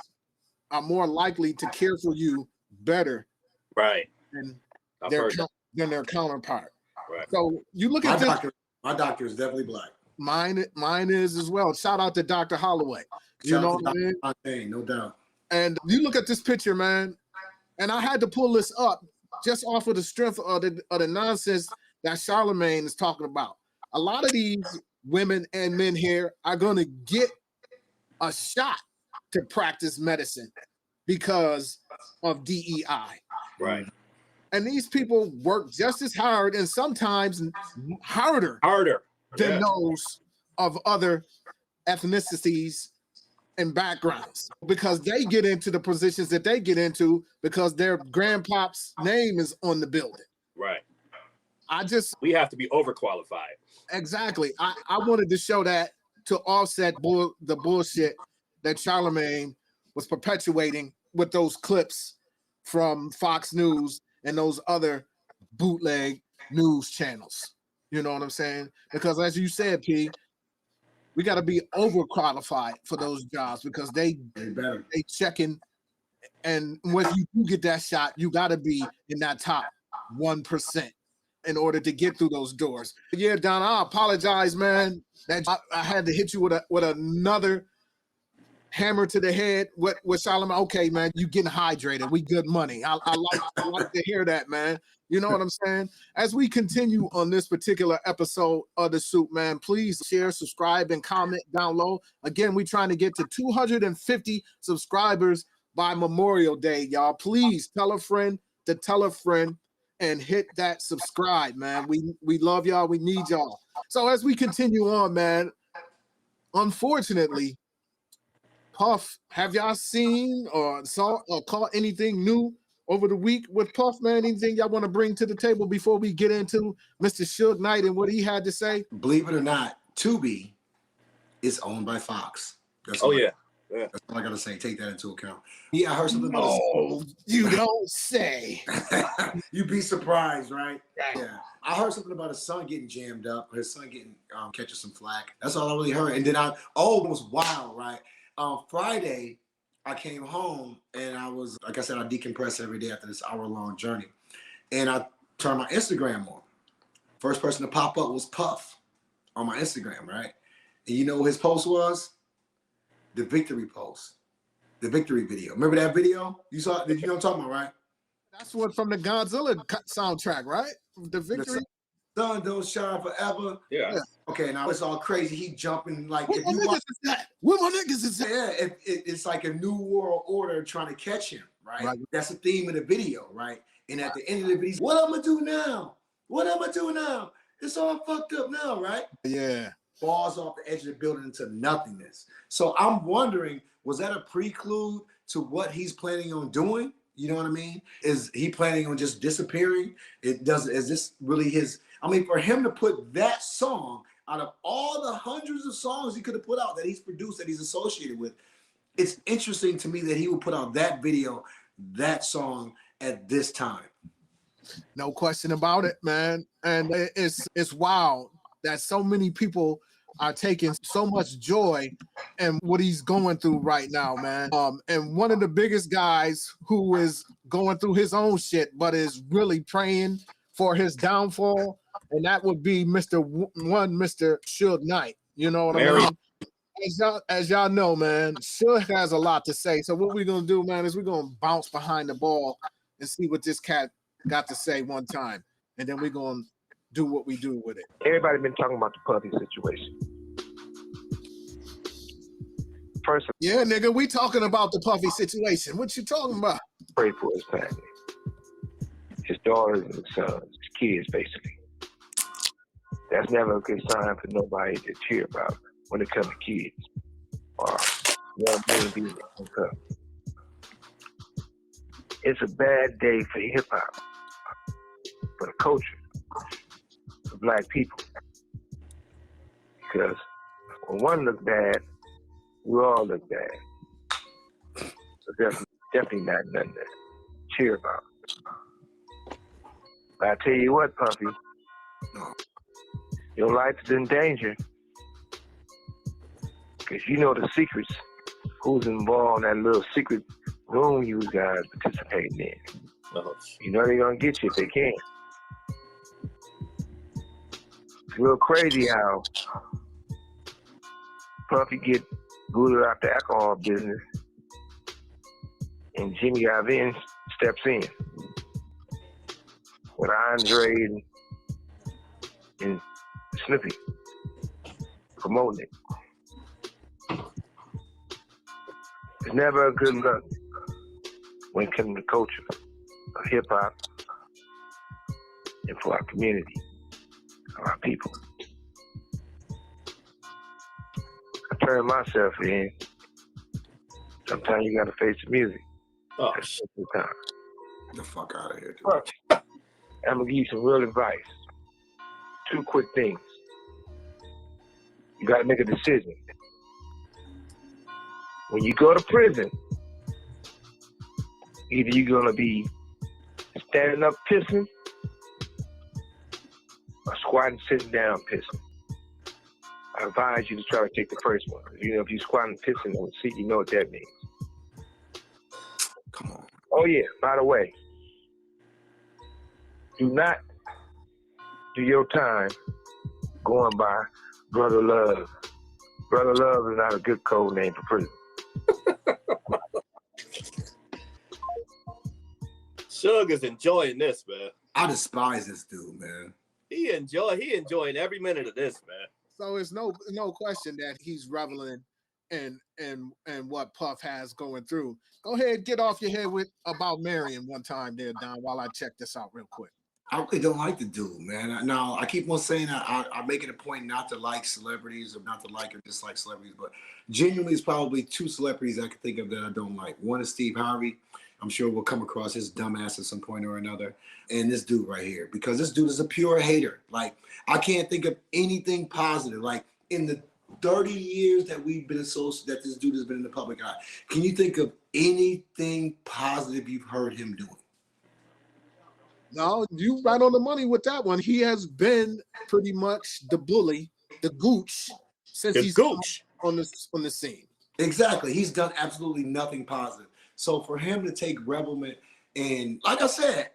[SPEAKER 2] are more likely to care for you better,
[SPEAKER 1] right,
[SPEAKER 2] than their counterpart.
[SPEAKER 1] Right.
[SPEAKER 2] So you look at this.
[SPEAKER 3] My doctor is definitely Black.
[SPEAKER 2] Mine is as well. Shout out to Dr. Holloway. You know what I mean?
[SPEAKER 3] No doubt.
[SPEAKER 2] And you look at this picture, man, and I had to pull this up just off of the strength of the nonsense that Charlamagne is talking about. A lot of these women and men here are going to get a shot to practice medicine because of DEI.
[SPEAKER 1] Right.
[SPEAKER 2] And these people work just as hard and sometimes harder than those of other ethnicities and backgrounds, because they get into the positions that they get into because their grandpop's name is on the building.
[SPEAKER 1] Right.
[SPEAKER 2] We
[SPEAKER 1] have to be overqualified.
[SPEAKER 2] Exactly. I wanted to show that to offset the bullshit that Charlamagne was perpetuating with those clips from Fox News and those other bootleg news channels. You know what I'm saying? Because as you said, P, we got to be overqualified for those jobs because they checking, and when you do get that shot, you got to be in that top 1% in order to get through those doors. Yeah, Don, I apologize, man. That I had to hit you with another hammer to the head with Charlamagne. Okay, man, you getting hydrated. We good money. I like to hear that, man. You know what I'm saying? As we continue on this particular episode of The Soup, man, please share, subscribe, and comment down low. Again, we're trying to get to 250 subscribers by Memorial Day, y'all. Please tell a friend to tell a friend and hit that subscribe, man. We love y'all. We need y'all. So as we continue on, man, unfortunately, Puff, have y'all seen or saw or caught anything new over the week with Puff, man? Anything y'all want to bring to the table before we get into Mr. Suge Knight and what he had to say?
[SPEAKER 3] Believe it or not, Tubi is owned by Fox. That's
[SPEAKER 1] yeah.
[SPEAKER 3] That's all I gotta say. Take that into account. Yeah, I heard something about
[SPEAKER 2] Oh, you don't say.
[SPEAKER 3] You'd be surprised, right? Yeah. I heard something about his son getting jammed up, his son getting catching some flack. That's all I really heard. And then it was wild, right? Friday, I came home and I was, like I said, I decompress every day after this hour-long journey. And I turned my Instagram on. First person to pop up was Puff on my Instagram, right? And you know what his post was? The victory post. The victory video. Remember that video? You saw it? Did you know what I'm talking about, right?
[SPEAKER 2] That's what from the Godzilla soundtrack, right? The victory.
[SPEAKER 3] The sun don't shine forever.
[SPEAKER 1] Yeah.
[SPEAKER 3] Okay, now it's all crazy. He jumping like
[SPEAKER 2] What
[SPEAKER 3] if you
[SPEAKER 2] niggas
[SPEAKER 3] watch,
[SPEAKER 2] is that? What my niggas is that?
[SPEAKER 3] yeah, it's like a new world order trying to catch him, right? That's the theme of the video, right? And at the end of the video, what I'm gonna do now? What I'm gonna do now? It's all fucked up now, right?
[SPEAKER 2] Yeah.
[SPEAKER 3] Falls off the edge of the building into nothingness. So I'm wondering, was that a prelude to what he's planning on doing? You know what I mean? Is he planning on just disappearing? Is this really his? I mean, for him to put that song out of all the hundreds of songs he could have put out that he's produced, that he's associated with, it's interesting to me that he would put out that video, that song at this time.
[SPEAKER 2] No question about it, man. And it's wild that so many people are taking so much joy in what he's going through right now, man. And one of the biggest guys who is going through his own shit, but is really praying for his downfall, and that would be Mr. Suge Knight. You know what I mean? As y'all know, man, Suge has a lot to say. So what we're gonna do, man, is we're gonna bounce behind the ball and see what this cat got to say one time, and then we're gonna do what we do with it.
[SPEAKER 9] Everybody been talking about the Puffy situation. First,
[SPEAKER 2] yeah, nigga, we talking about the Puffy situation. What you talking about?
[SPEAKER 9] Pray for his family, his daughters and sons, his kids, basically. That's never a good sign for nobody to cheer about when it comes to kids or young babies. It's a bad day for hip hop, for the culture, for black people. Because when one looks bad, we all look bad. So definitely not nothing to cheer about. But I tell you what, Puffy, your life is in danger. Because you know the secrets, who's involved in that little secret room you guys participating in. You know they're going to get you if they can. It's a little crazy how Puffy get booted out the alcohol business and Jimmy Iovine steps in with Andre and Snoopy promoting it. It's never a good look when it comes to culture of hip hop and for our community, our people. I turn myself in. Sometimes you gotta face the music.
[SPEAKER 1] Oh,
[SPEAKER 3] Get the fuck out of here, dude.
[SPEAKER 9] But I'm gonna give you some real advice. 2 quick things. You gotta make a decision. When you go to prison, either you're gonna be standing up pissing, or squatting, sitting down pissing. I advise you to try to take the first one. You know, if you're squatting, pissing on the seat, you know what that means.
[SPEAKER 3] Come on.
[SPEAKER 9] Oh yeah, by the way, do not do your time going by Brother Love. Brother Love is not a good code name for prison.
[SPEAKER 1] Suge is enjoying this, man.
[SPEAKER 3] I despise this dude, man.
[SPEAKER 1] He enjoying every minute of this, man.
[SPEAKER 2] So it's no question that he's reveling in what Puff has going through. Go ahead, get off your head with about Marion one time there, Don, while I check this out real quick.
[SPEAKER 3] I really don't like the dude, man. Now, I keep on saying I'm making a point not to like celebrities or not to like or dislike celebrities, but genuinely, it's probably two celebrities I can think of that I don't like. One is Steve Harvey. I'm sure we'll come across his dumbass at some point or another. And this dude right here, because this dude is a pure hater. Like, I can't think of anything positive. Like, in the 30 years that we've been associated, that this dude has been in the public eye, can you think of anything positive you've heard him doing?
[SPEAKER 2] No, you right on the money with that one. He has been pretty much the bully, the gooch, since he's on the scene.
[SPEAKER 3] Exactly. He's done absolutely nothing positive. So for him to take revelment, and like I said,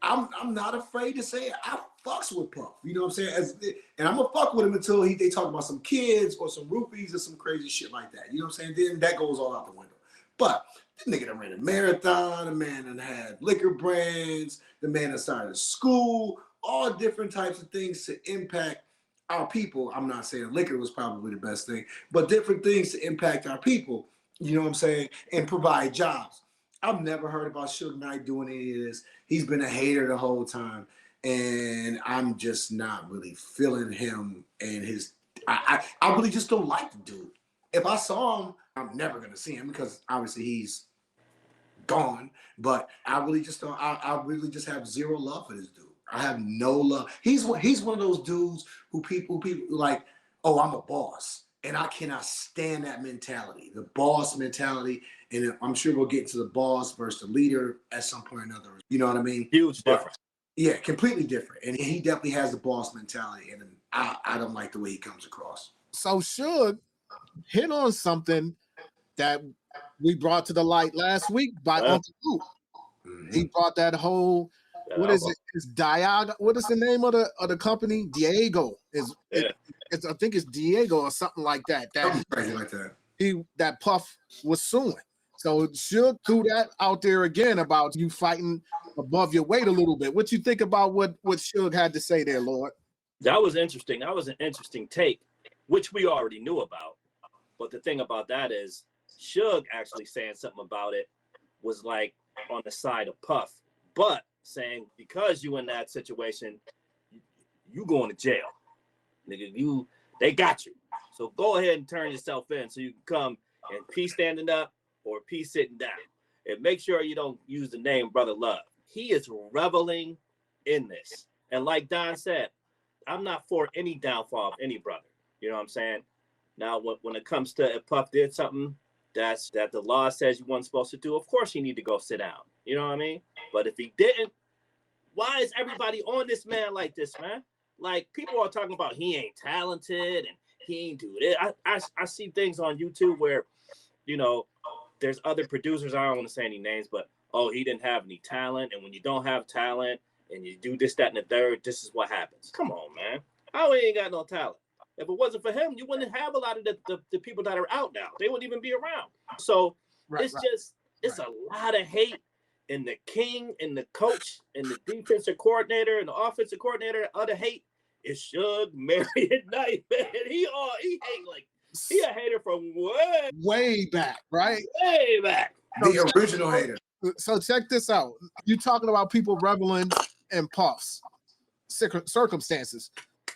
[SPEAKER 3] I'm not afraid to say it. I fucks with Puff. You know what I'm saying? And I'm gonna fuck with him until they talk about some kids or some roofies or some crazy shit like that. You know what I'm saying? Then that goes all out the window. But the nigga that ran a marathon, the man that had liquor brands, the man that started a school, all different types of things to impact our people. I'm not saying liquor was probably the best thing, but different things to impact our people, you know what I'm saying, and provide jobs. I've never heard about Suge Knight doing any of this. He's been a hater the whole time, and I'm just not really feeling him and his. I really just don't like the dude. If I saw him, I'm never gonna see him because obviously he's gone. But I really just don't. I really just have zero love for this dude. I have no love. He's one of those dudes who people like, oh, I'm a boss, and I cannot stand that mentality, the boss mentality. And I'm sure we'll get to the boss versus the leader at some point or another. You know what I mean?
[SPEAKER 1] Huge difference.
[SPEAKER 3] Yeah, completely different. And he definitely has the boss mentality, and I don't like the way he comes across.
[SPEAKER 2] So Suge hit on something that we brought to the light last week by Uncle Luke. Mm-hmm. He brought that whole what is it? It's Diag. What is the name of the company? Diego I think it's Diego or something like that. That Puff was suing. So Suge threw that out there again about you fighting above your weight a little bit. What you think about what Suge had to say there, Lord?
[SPEAKER 1] That was interesting. That was an interesting take, which we already knew about. But the thing about that is Suge actually saying something about it was like on the side of Puff, but saying because you in that situation, you going to jail, nigga. They got you. So go ahead and turn yourself in so you can come and peace standing up or peace sitting down. And make sure you don't use the name Brother Love. He is reveling in this. And like Don said, I'm not for any downfall of any brother. You know what I'm saying? Now, when it comes to if Puff did something that the law says you weren't supposed to do, of course you need to go sit down. You know what I mean? But if he didn't, why is everybody on this man like this, man? Like, people are talking about he ain't talented and he ain't do this. I see things on YouTube where, you know, there's other producers, I don't want to say any names, but, oh, he didn't have any talent. And when you don't have talent and you do this, that, and the third, this is what happens. Come on, man. How he ain't got no talent? If it wasn't for him, you wouldn't have a lot of the people that are out now. They wouldn't even be around. So it's a lot of hate. And the king and the coach and the defensive coordinator and the offensive coordinator, other hate is Suge Marion Knight, man. He hate like he a hater from way
[SPEAKER 2] back, right?
[SPEAKER 1] Way back.
[SPEAKER 3] The original hater.
[SPEAKER 2] So check this out. You talking about people reveling in Puff's circumstances.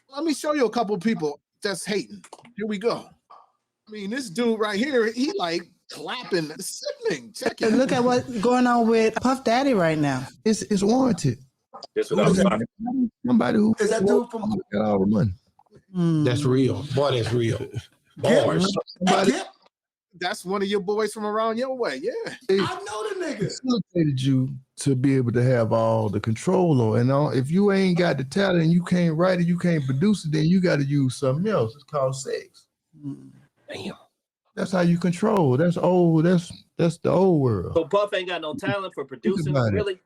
[SPEAKER 2] Let me show you a couple of people that's hating. Here we go. I mean, this dude right here, he like clapping, sickening. Check it.
[SPEAKER 10] Look at what's going on with Puff Daddy right now.
[SPEAKER 5] It's warranted.
[SPEAKER 3] Somebody who is that dude from
[SPEAKER 5] got all the money.
[SPEAKER 11] That's real. Boy, that's real. Bars.
[SPEAKER 2] That's one of your boys from around your way. Yeah.
[SPEAKER 3] I know the nigga.
[SPEAKER 11] Facilitated you to be able to have all the control on. And all, if you ain't got the talent and you can't write it, you can't produce it, then you got to use something else. It's called sex.
[SPEAKER 1] Damn.
[SPEAKER 11] That's how you control. That's old. That's the old world.
[SPEAKER 1] So Puff ain't got no talent for producing, really?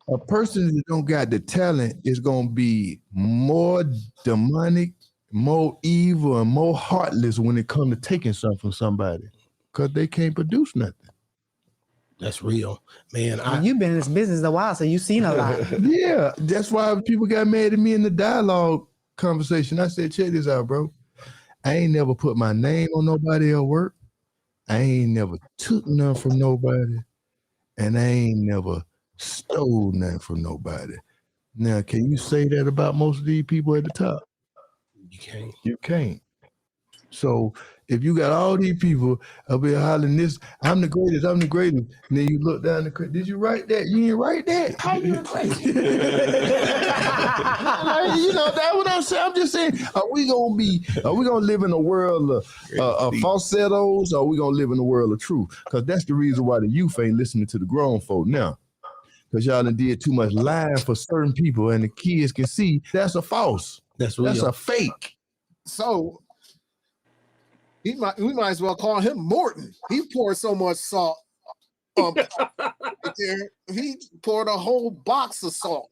[SPEAKER 11] A person that don't got the talent is gonna be more demonic, more evil, and more heartless when it comes to taking something from somebody, because they can't produce nothing.
[SPEAKER 12] That's real, man.
[SPEAKER 10] You've been in this business a while, so you've seen a lot.
[SPEAKER 11] Yeah, that's why people got mad at me in the dialogue conversation. I said, check this out, bro. I ain't never put my name on nobody else's work. I ain't never took none from nobody, and I ain't never stole nothing from nobody. Now, can you say that about most of these people at the top?
[SPEAKER 12] You can't.
[SPEAKER 11] You can't. So if you got all these people up here hollering this, I'm the greatest, and then you look down the did you write that? You didn't write that? How you the greatest? Like, that's what I'm saying. I'm just saying, are we gonna live in a world of falsettos, or are we gonna live in a world of truth? Because that's the reason why the youth ain't listening to the grown folk now. Because y'all done did too much lying for certain people, and the kids can see that's a false. That's a fake.
[SPEAKER 2] So we might as well call him Morton. He poured so much salt. He poured a whole box of salt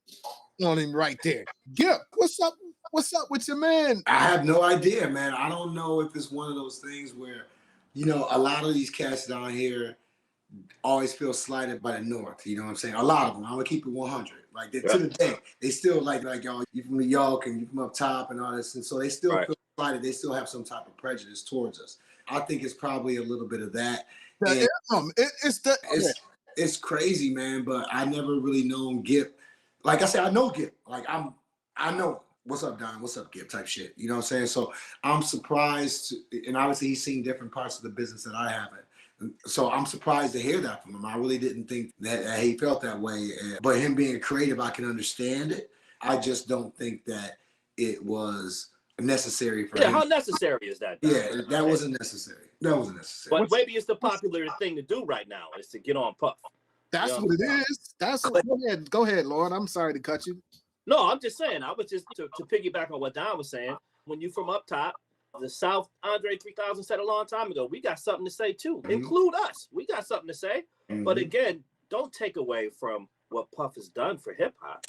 [SPEAKER 2] on him right there. Gip, what's up? What's up with your man?
[SPEAKER 3] I have no idea, man. I don't know if it's one of those things where, a lot of these cats down here always feel slighted by the North. You know what I'm saying? A lot of them. I'm gonna keep it 100. Like to the day, they still like y'all. You from New York and you from up top and all this, and so they still feel slighted. They still have some type of prejudice towards us. I think it's probably a little bit of that. It's crazy, man. But I never really known Gip. Like I said, I know Gip. Like I know. What's up, Don? What's up, Gip? Type shit. You know what I'm saying? So I'm surprised, and obviously he's seen different parts of the business that I haven't. So I'm surprised to hear that from him. I really didn't think that he felt that way. But him being creative, I can understand it. I just don't think that it was necessary for him.
[SPEAKER 1] Yeah, how necessary is that?
[SPEAKER 3] Yeah, that wasn't necessary. That wasn't necessary.
[SPEAKER 1] But maybe it's the popular thing to do right now is to get on Puff.
[SPEAKER 2] That's what it is. Go ahead, Lord. I'm sorry to cut you.
[SPEAKER 1] No, I'm just saying. I was just to piggyback on what Don was saying. When you from up top, the South, Andre 3000 said a long time ago, we got something to say too. Mm-hmm. Include us. We got something to say. Mm-hmm. But again, don't take away from what Puff has done for hip hop.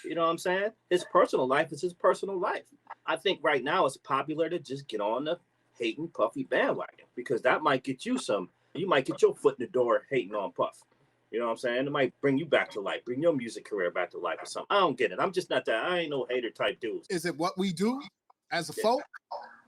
[SPEAKER 1] You know what I'm saying? His personal life is his personal life. I think right now it's popular to just get on the hating Puffy bandwagon because that might get you you might get your foot in the door hating on Puff. You know what I'm saying? It might bring you back to life, bring your music career back to life or something. I don't get it. I'm just not that. I ain't no hater type dude.
[SPEAKER 2] Is it what we do as a folk?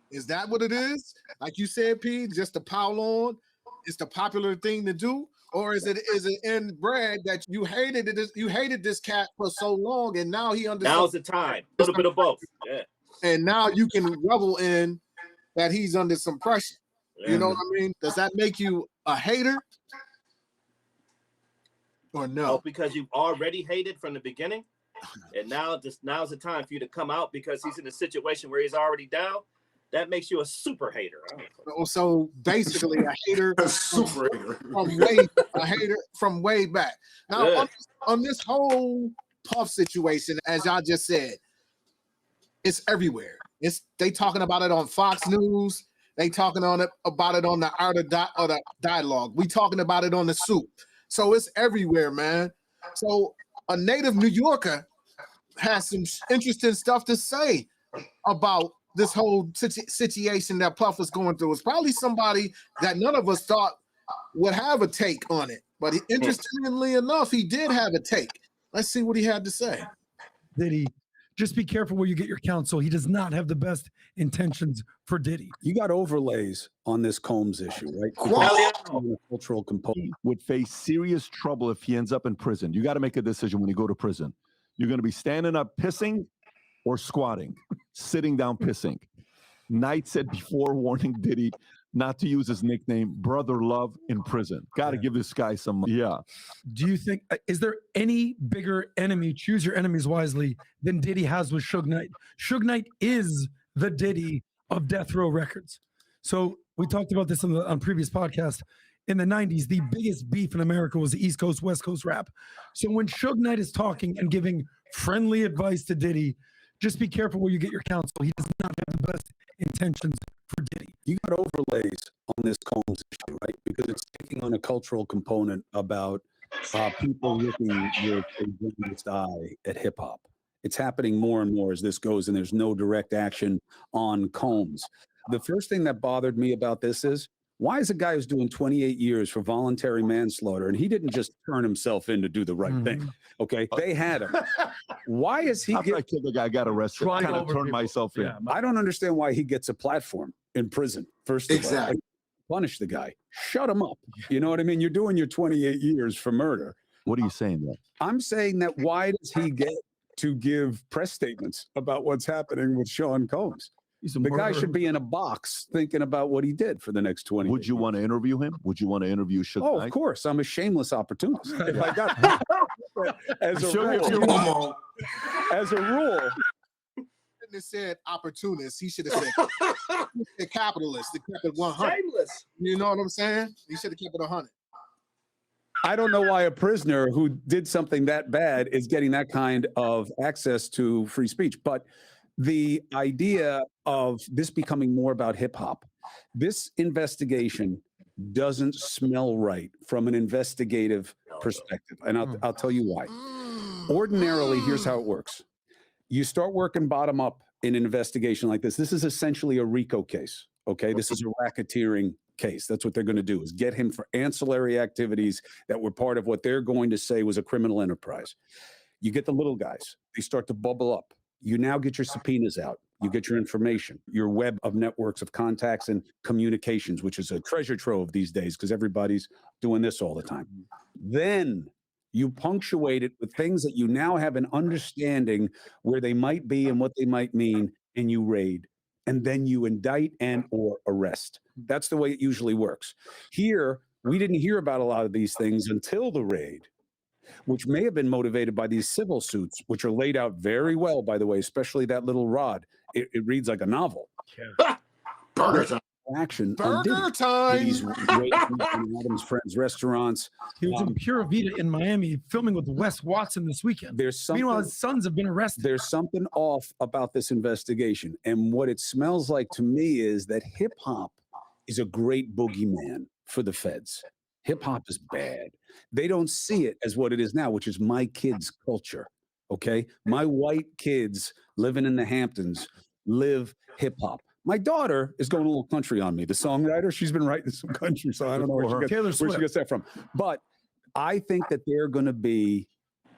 [SPEAKER 2] Is that what it is? Like you said, P, just to pile on? It's the popular thing to do? Or is it inbred that you hated this cat for so long and now he understands?
[SPEAKER 1] Now's the time. A little bit of both. Yeah.
[SPEAKER 2] And now you can revel in that he's under some pressure. Yeah. You know what I mean? Does that make you a hater? Or no?
[SPEAKER 1] Oh, because you've already hated from the beginning, and now's the time for you to come out because he's in a situation where he's already down. That makes you a super hater.
[SPEAKER 2] So basically, a hater,
[SPEAKER 3] super
[SPEAKER 2] hater from way back. Now on this whole Puff situation, as y'all just said, it's everywhere. They talking about it on Fox News. They talking about it on the Art of the Dialogue. We talking about it on the Soup. So it's everywhere, man. So a native New Yorker has some interesting stuff to say about this whole situation that Puff was going through. It's probably somebody that none of us thought would have a take on it. But interestingly enough, he did have a take. Let's see what he had to say.
[SPEAKER 13] Diddy, just be careful where you get your counsel. He does not have the best intentions for Diddy.
[SPEAKER 14] You got overlays on this Combs issue, right? Cultural component
[SPEAKER 15] would face serious trouble if he ends up in prison. You got to make a decision when you go to prison. You're going to be standing up pissing or squatting, sitting down pissing. Knight said before warning Diddy not to use his nickname Brother Love in prison. Got to give this guy some,
[SPEAKER 13] Do you think, is there any bigger enemy, choose your enemies wisely, than Diddy has with Suge Knight? Suge Knight is the Diddy of Death Row Records. So we talked about this on previous podcast. In the 90s, the biggest beef in America was the East Coast, West Coast rap. So when Suge Knight is talking and giving friendly advice to Diddy, just be careful where you get your counsel. He does not have the best intentions for Diddy.
[SPEAKER 14] You got overlays on this Combs issue, right? Because it's taking on a cultural component about people looking with a jaundiced eye at hip hop. It's happening more and more as this goes, and there's no direct action on Combs. The first thing that bothered me about this is, why is a guy who's doing 28 years for voluntary manslaughter, and he didn't just turn himself in to do the right thing? Okay, they had him. Why is he?
[SPEAKER 15] After I killed the guy, I got arrested. Kind of turned myself in.
[SPEAKER 14] I don't understand why he gets a platform in prison. First of all, like, punish the guy, shut him up. You know what I mean? You're doing your 28 years for murder.
[SPEAKER 15] What are you saying there?
[SPEAKER 14] I'm saying that why does he get to give press statements about what's happening with Sean Combs? The guy should be in a box thinking about what he did for the next 20 years.
[SPEAKER 15] Would you want to interview him? Would you want to interview Suge Knight?
[SPEAKER 14] Of course. I'm a shameless opportunist. If I got as a rule,
[SPEAKER 2] Shouldn't have said opportunist. He should have said capitalist. He kept it 100.
[SPEAKER 1] Shameless.
[SPEAKER 2] You know what I'm saying? He should have kept it 100.
[SPEAKER 14] I don't know why a prisoner who did something that bad is getting that kind of access to free speech. But the idea of this becoming more about hip hop, this investigation doesn't smell right from an investigative perspective. And I'll tell you why. Ordinarily, here's how it works. You start working bottom up in an investigation like this. This is essentially a RICO case. Okay, this is a racketeering case. That's what they're going to do, is get him for ancillary activities that were part of what they're going to say was a criminal enterprise. You get the little guys. They start to bubble up. You now get your subpoenas out. You get your information, your web of networks of contacts and communications, which is a treasure trove these days because everybody's doing this all the time. Then you punctuate it with things that you now have an understanding where they might be and what they might mean, and you raid. And then you indict and or arrest. That's the way it usually works. Here, we didn't hear about a lot of these things until the raid, which may have been motivated by these civil suits, which are laid out very well, by the way, especially that little rod. It reads like a novel.
[SPEAKER 2] Burger time.
[SPEAKER 14] Action.
[SPEAKER 2] Burger time.
[SPEAKER 14] These Adam's Friends restaurants.
[SPEAKER 13] He was in Pura Vida in Miami filming with Wes Watson this weekend. Meanwhile, his sons have been arrested.
[SPEAKER 14] There's something off about this investigation. And what it smells like to me is that hip hop is a great boogeyman for the feds. Hip hop is bad. They don't see it as what it is now, which is my kids' culture. Okay. My white kids living in the Hamptons live hip hop. My daughter is going a little country on me. The songwriter, she's been writing some country, so I don't know where she gets that from. But I think that there are going to be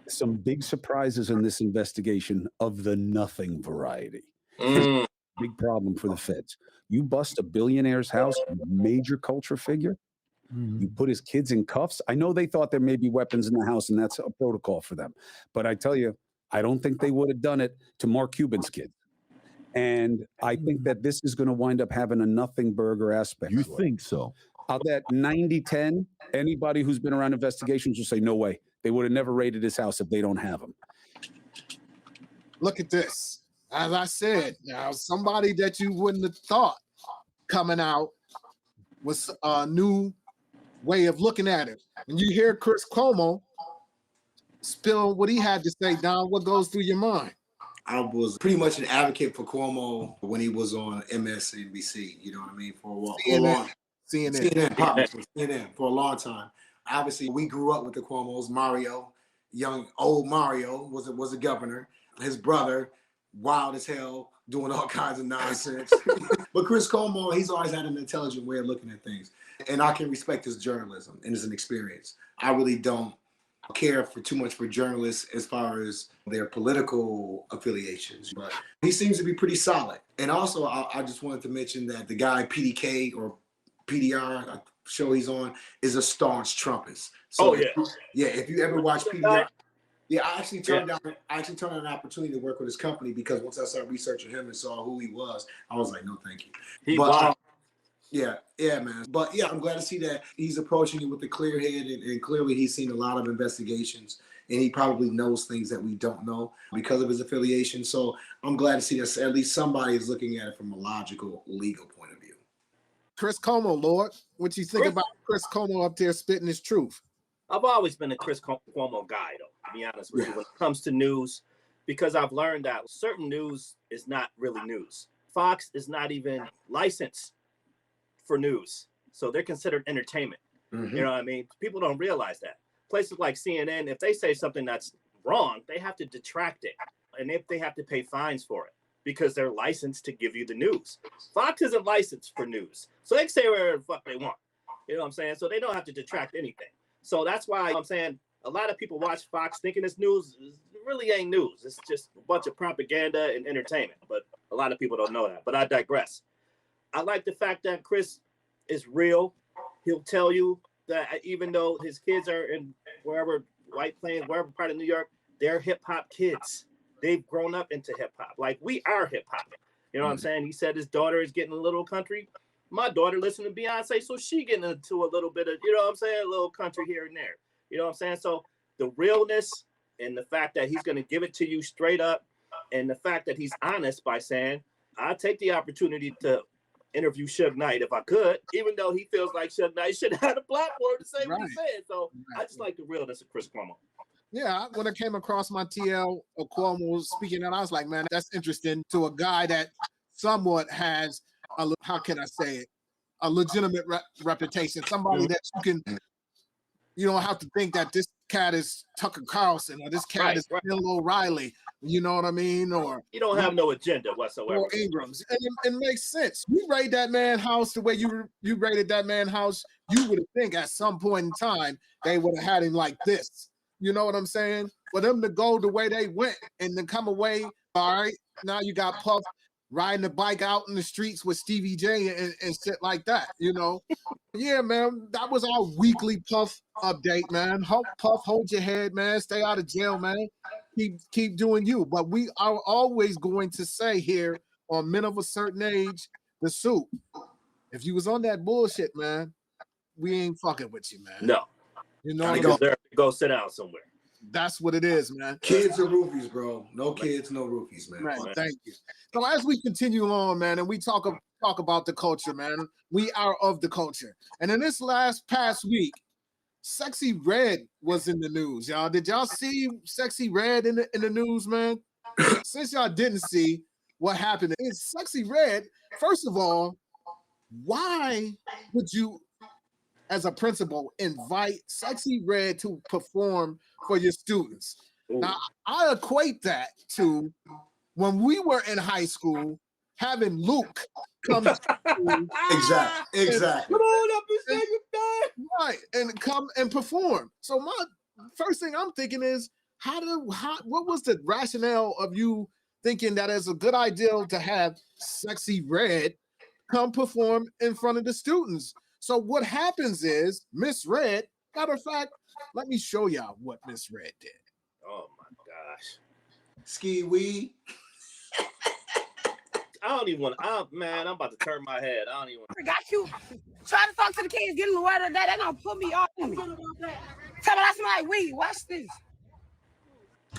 [SPEAKER 14] some big surprises in this investigation of the nothing variety. Big problem for the feds. You bust a billionaire's house, a major culture figure. You put his kids in cuffs. I know they thought there may be weapons in the house, and that's a protocol for them. But I tell you, I don't think they would have done it to Mark Cuban's kid. And I think that this is going to wind up having a nothing burger aspect.
[SPEAKER 15] You think so?
[SPEAKER 14] That 90-10, anybody who's been around investigations will say, no way. They would have never raided his house if they don't have him.
[SPEAKER 2] Look at this. As I said, now somebody that you wouldn't have thought coming out with a new way of looking at it. When you hear Chris Cuomo spill what he had to say, Don, what goes through your mind?
[SPEAKER 3] I was pretty much an advocate for Cuomo when he was on MSNBC, you know what I mean, for a while. CNN for a long time. Obviously, we grew up with the Cuomos. Mario, old Mario was a governor. His brother, wild as hell, doing all kinds of nonsense. But Chris Cuomo, he's always had an intelligent way of looking at things. And I can respect his journalism and his experience. I really don't care for too much for journalists as far as their political affiliations, but he seems to be pretty solid. And also, I just wanted to mention that the guy PDK or PDR, a show he's on, is a staunch Trumpist. So if you ever watch PDR, I actually turned down an opportunity to work with his company because once I started researching him and saw who he was, I was like, no, thank you. Man. But I'm glad to see that he's approaching it with a clear head, and clearly he's seen a lot of investigations, and he probably knows things that we don't know because of his affiliation. So I'm glad to see that at least somebody is looking at it from a logical, legal point of view.
[SPEAKER 2] Chris Cuomo, Lord. What you think about Chris Cuomo up there spitting his truth?
[SPEAKER 1] I've always been a Chris Cuomo guy, though, to be honest with you, when it comes to news, because I've learned that certain news is not really news. Fox is not even licensed for news, so they're considered entertainment.
[SPEAKER 3] Mm-hmm.
[SPEAKER 1] You know what I mean? People don't realize that. Places like CNN, if they say something that's wrong, they have to detract it, and they have to pay fines for it because they're licensed to give you the news. Fox isn't licensed for news, so they can say whatever the fuck they want. You know what I'm saying? So they don't have to detract anything. So that's why I'm saying a lot of people watch Fox thinking it's news. It really ain't news. It's just a bunch of propaganda and entertainment. But a lot of people don't know that. But I digress. I like the fact that Chris is real. He'll tell you that even though his kids are in wherever, White Plains, wherever part of New York, they're hip hop kids. They've grown up into hip hop. Like we are hip hop. You know what I'm saying? He said his daughter is getting a little country. My daughter listened to Beyonce, so she getting into a little bit of, you know what I'm saying, a little country here and there. You know what I'm saying? So the realness and the fact that he's going to give it to you straight up, and the fact that he's honest by saying, I'll take the opportunity to interview Suge Knight if I could, even though he feels like Suge Knight should have had a platform to say what he said. So I just like the realness of Chris Cuomo.
[SPEAKER 2] Yeah, when I came across my TL Cuomo speaking, and I was like, man, that's interesting to a guy that somewhat has how can I say it? A legitimate reputation. Somebody that you don't have to think that this cat is Tucker Carlson or this cat is Bill O'Reilly. You know what I mean? Or
[SPEAKER 1] you don't have no agenda whatsoever.
[SPEAKER 2] Or Ingrams. And it makes sense. You rate that man house the way you rated that man house, you would think at some point in time they would have had him like this. You know what I'm saying? For them to go the way they went and then come away, all right, now you got Puff riding the bike out in the streets with Stevie J and shit like that, you know? Yeah, man, that was our weekly Puff update, man. Puff, hold your head, man. Stay out of jail, man. Keep doing you. But we are always going to say here on Men of a Certain Age, the Soup, if you was on that bullshit, man, we ain't fucking with you, man.
[SPEAKER 1] No.
[SPEAKER 2] You know,
[SPEAKER 1] you deserve to go sit down somewhere.
[SPEAKER 2] That's what it is, man.
[SPEAKER 3] Kids are roofies, bro. No kids, no roofies, man.
[SPEAKER 2] Right, thank you. So as we continue on, man, and we talk about the culture, man, we are of the culture. And in this past week, Sexy Red was in the news, y'all. Did y'all see Sexy Red in the news, man? Since y'all didn't see what happened, it's Sexy Red. First of all, why would you, as a principal, invite Sexy Red to perform for your students? Ooh. Now, I equate that to when we were in high school, having Luke come to school.
[SPEAKER 3] Exactly.
[SPEAKER 2] Come on up and say goodbye. Right, and come and perform. So my first thing I'm thinking is, what was the rationale of you thinking that it's a good idea to have Sexy Red come perform in front of the students? So what happens is Miss Red, matter of fact, let me show y'all what Miss Red did.
[SPEAKER 1] Oh my gosh.
[SPEAKER 3] Ski wee.
[SPEAKER 1] I don't even want to, man, I'm about to turn my head. I don't even want
[SPEAKER 16] I got you. Try to talk to the kids, get in the weather today. They're going to put me off on me. Tell me I smell like weed. Watch this.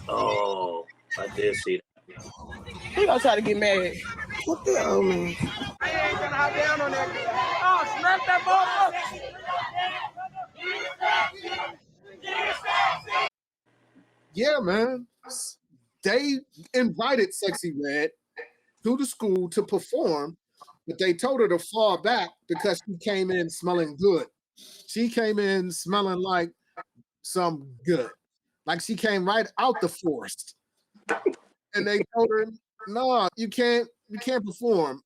[SPEAKER 1] Oh, I did see that.
[SPEAKER 16] He going to try to get mad. What the hell, man? I ain't going to hop down on that. Oh, smack that ball up.
[SPEAKER 2] Yeah, man. They invited Sexy Red to the school to perform, but they told her to fall back because she came in smelling good. She came in smelling like some good. Like she came right out the forest. And they told her, no, you can't perform.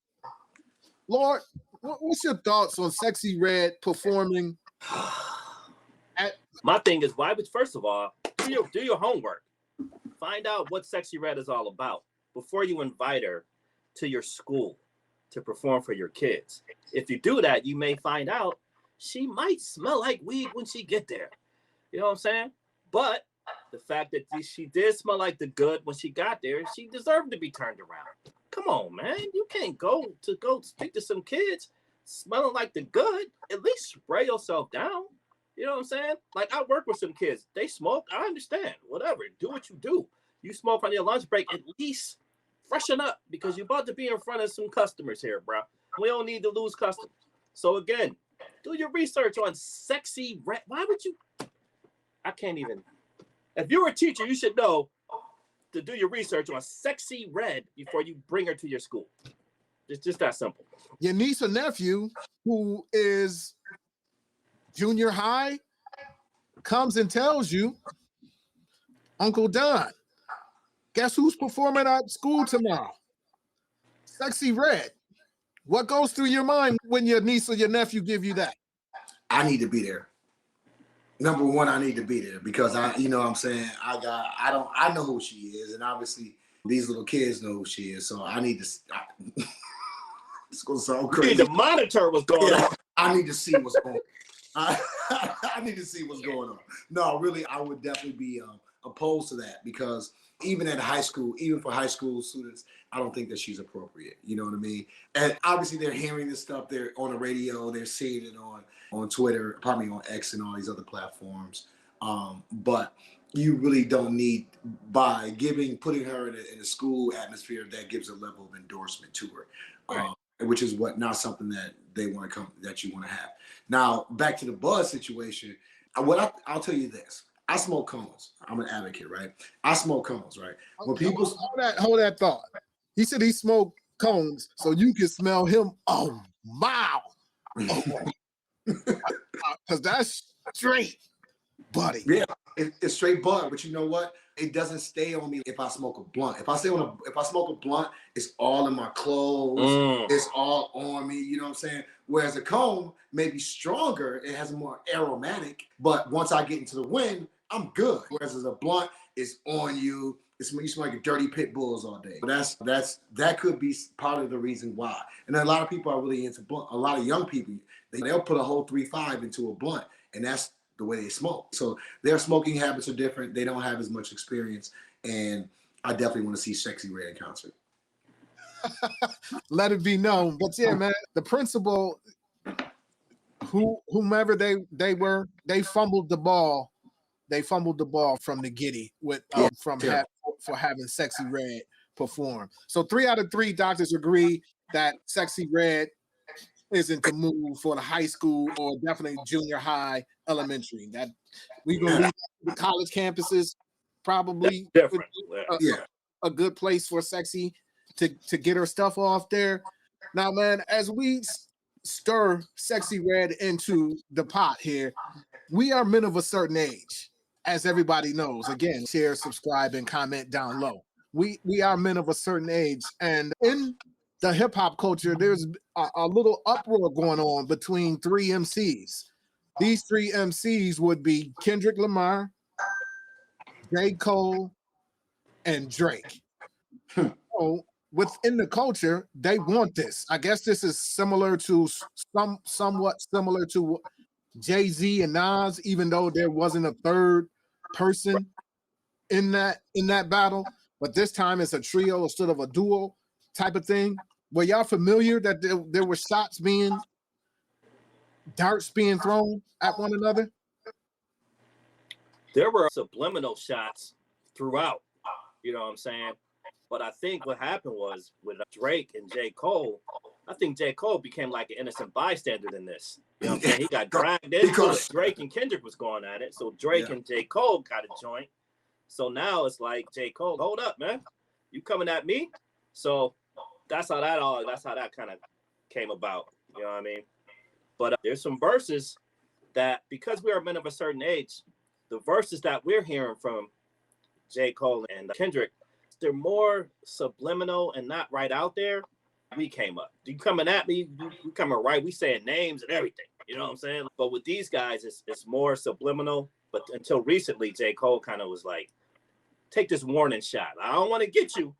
[SPEAKER 2] Lord, what's your thoughts on Sexy Red performing?
[SPEAKER 1] My thing is, why would, first of all, do your homework. Find out what Sexy Red is all about before you invite her to your school to perform for your kids. If you do that, you may find out she might smell like weed when she get there. You know what I'm saying? But the fact that she did smell like the good when she got there, she deserved to be turned around. Come on, man. You can't go speak to some kids smelling like the good. At least spray yourself down. You know what I'm saying? Like, I work with some kids. They smoke. I understand. Whatever. Do what you do. You smoke on your lunch break. At least freshen up because you're about to be in front of some customers here, bro. We don't need to lose customers. So again, do your research on Sexy Red. Why would you? I can't even. If you're a teacher, you should know to do your research on Sexy Red before you bring her to your school. It's just that simple.
[SPEAKER 2] Your niece or nephew, who is junior high, comes and tells you, Uncle Don, guess who's performing at school tomorrow? Sexy Red. What goes through your mind when your niece or your nephew give you that?
[SPEAKER 3] I need to be there. Number one, I need to be there because you know what I'm saying? I know who she is, and obviously these little kids know who she is, so I need to, it's gonna sound crazy.
[SPEAKER 1] You need to monitor what's going on.
[SPEAKER 3] I need to see what's going on. I need to see what's going on. No, really, I would definitely be opposed to that because even at high school, even for high school students, I don't think that she's appropriate. You know what I mean? And obviously they're hearing this stuff. They're on the radio. They're seeing it on Twitter, probably on X and all these other platforms. But you really don't need, by putting her in a school atmosphere, that gives a level of endorsement to her,
[SPEAKER 1] Right.
[SPEAKER 3] Which is not something that you want to have. Now, back to the buzz situation. I'll tell you this. I smoke cones. I'm an advocate, right? I smoke cones, right? When people
[SPEAKER 2] hold that thought. He said he smoked cones, so you can smell him. Oh, wow. Because that's straight, buddy.
[SPEAKER 3] Yeah, it's straight bud. But you know what? It doesn't stay on me if I smoke a blunt. If I smoke a blunt, it's all in my clothes. It's all on me. You know what I'm saying? Whereas a cone may be stronger. It has more aromatic. But once I get into the wind, I'm good. Whereas as a blunt, it's on you. You smell like a dirty pit bulls all day. But that could be part of the reason why. And a lot of people are really into blunt. A lot of young people, they'll put a whole 3.5 into a blunt, and that's the way they smoke. So their smoking habits are different. They don't have as much experience, and I definitely want to see Sexy Red in concert.
[SPEAKER 2] Let it be known. But yeah, man, the principal, whomever they were, they fumbled the ball. They fumbled the ball from the giddy for having Sexy Red perform. So 3 out of 3 doctors agree that Sexy Red isn't the move for the high school or definitely junior high, elementary. That we gonna leave the college campuses probably
[SPEAKER 1] different.
[SPEAKER 2] A good place for Sexy to get her stuff off there. Now, man, as we stir Sexy Red into the pot here, we are men of a certain age. As everybody knows, again, share, subscribe, and comment down low. We are men of a certain age, and in the hip hop culture, there's a little uproar going on between 3 MCs. These 3 MCs would be Kendrick Lamar, J. Cole, and Drake. So within the culture, they want this. I guess this is similar to somewhat similar to Jay-Z and Nas, even though there wasn't a third person in that battle, but this time it's a trio instead of a duo type of thing. Were y'all familiar that there were darts being thrown at one another?
[SPEAKER 1] There were subliminal shots throughout, you know what I'm saying? But I think what happened was with Drake and J. Cole, I think J. Cole became like an innocent bystander in this. You know what I'm saying? He got dragged into it. Drake and Kendrick was going at it. So Drake and J. Cole got a joint. So now it's like, J. Cole, hold up, man. You coming at me? So that's how that kind of came about. You know what I mean? But there's some verses that, because we are men of a certain age, the verses that we're hearing from J. Cole and Kendrick, they're more subliminal and not right out there. We came up. You coming at me, you coming right. We saying names and everything. You know what I'm saying? But with these guys, it's more subliminal. But until recently, J. Cole kind of was like, take this warning shot. I don't want to get you,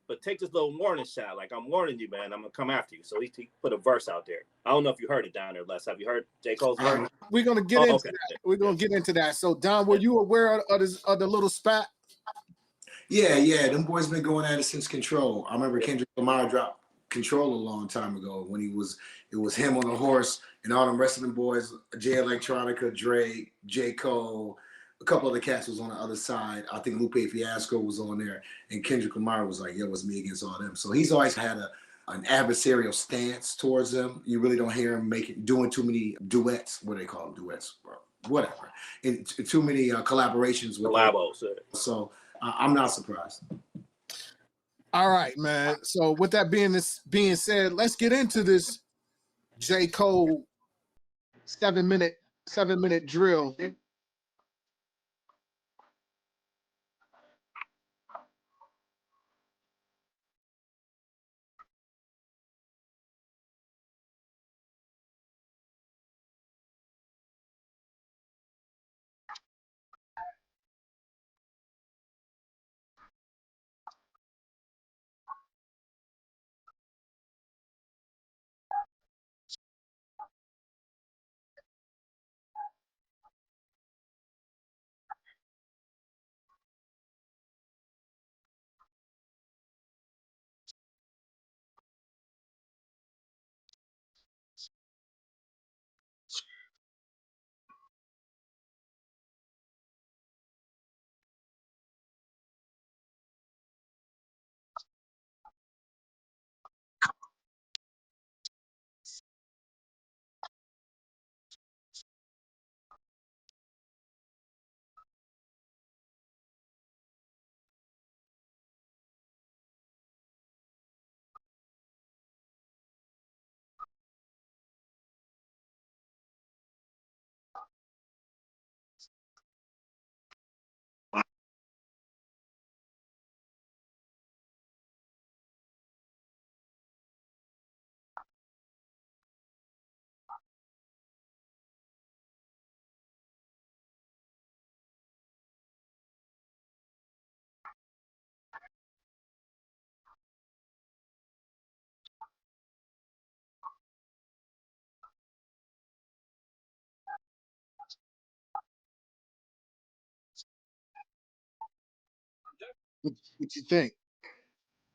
[SPEAKER 1] but take this little warning shot. Like, I'm warning you, man. I'm going to come after you. So he put a verse out there. I don't know if you heard it down there, Les. Have you heard J. Cole's verse?
[SPEAKER 2] We're going to get into that. We're going to get into that. So, Don, were you aware of the little spat?
[SPEAKER 3] Yeah. Them boys been going at it since Control. I remember Kendrick Lamar dropped Control a long time ago when it was him on the horse and all them rest of them boys, Jay Electronica, Drake, J. Cole, a couple other cats was on the other side. I think Lupe Fiasco was on there, and Kendrick Lamar was like, "Yo, it's me against all them." So he's always had an adversarial stance towards them. You really don't hear him doing too many duets. What do they call them? Duets, whatever. And too many collaborations with
[SPEAKER 1] collabos.
[SPEAKER 3] So I'm not surprised.
[SPEAKER 2] All right, man. So with that being said, let's get into this J. Cole 7 minute drill. What you think?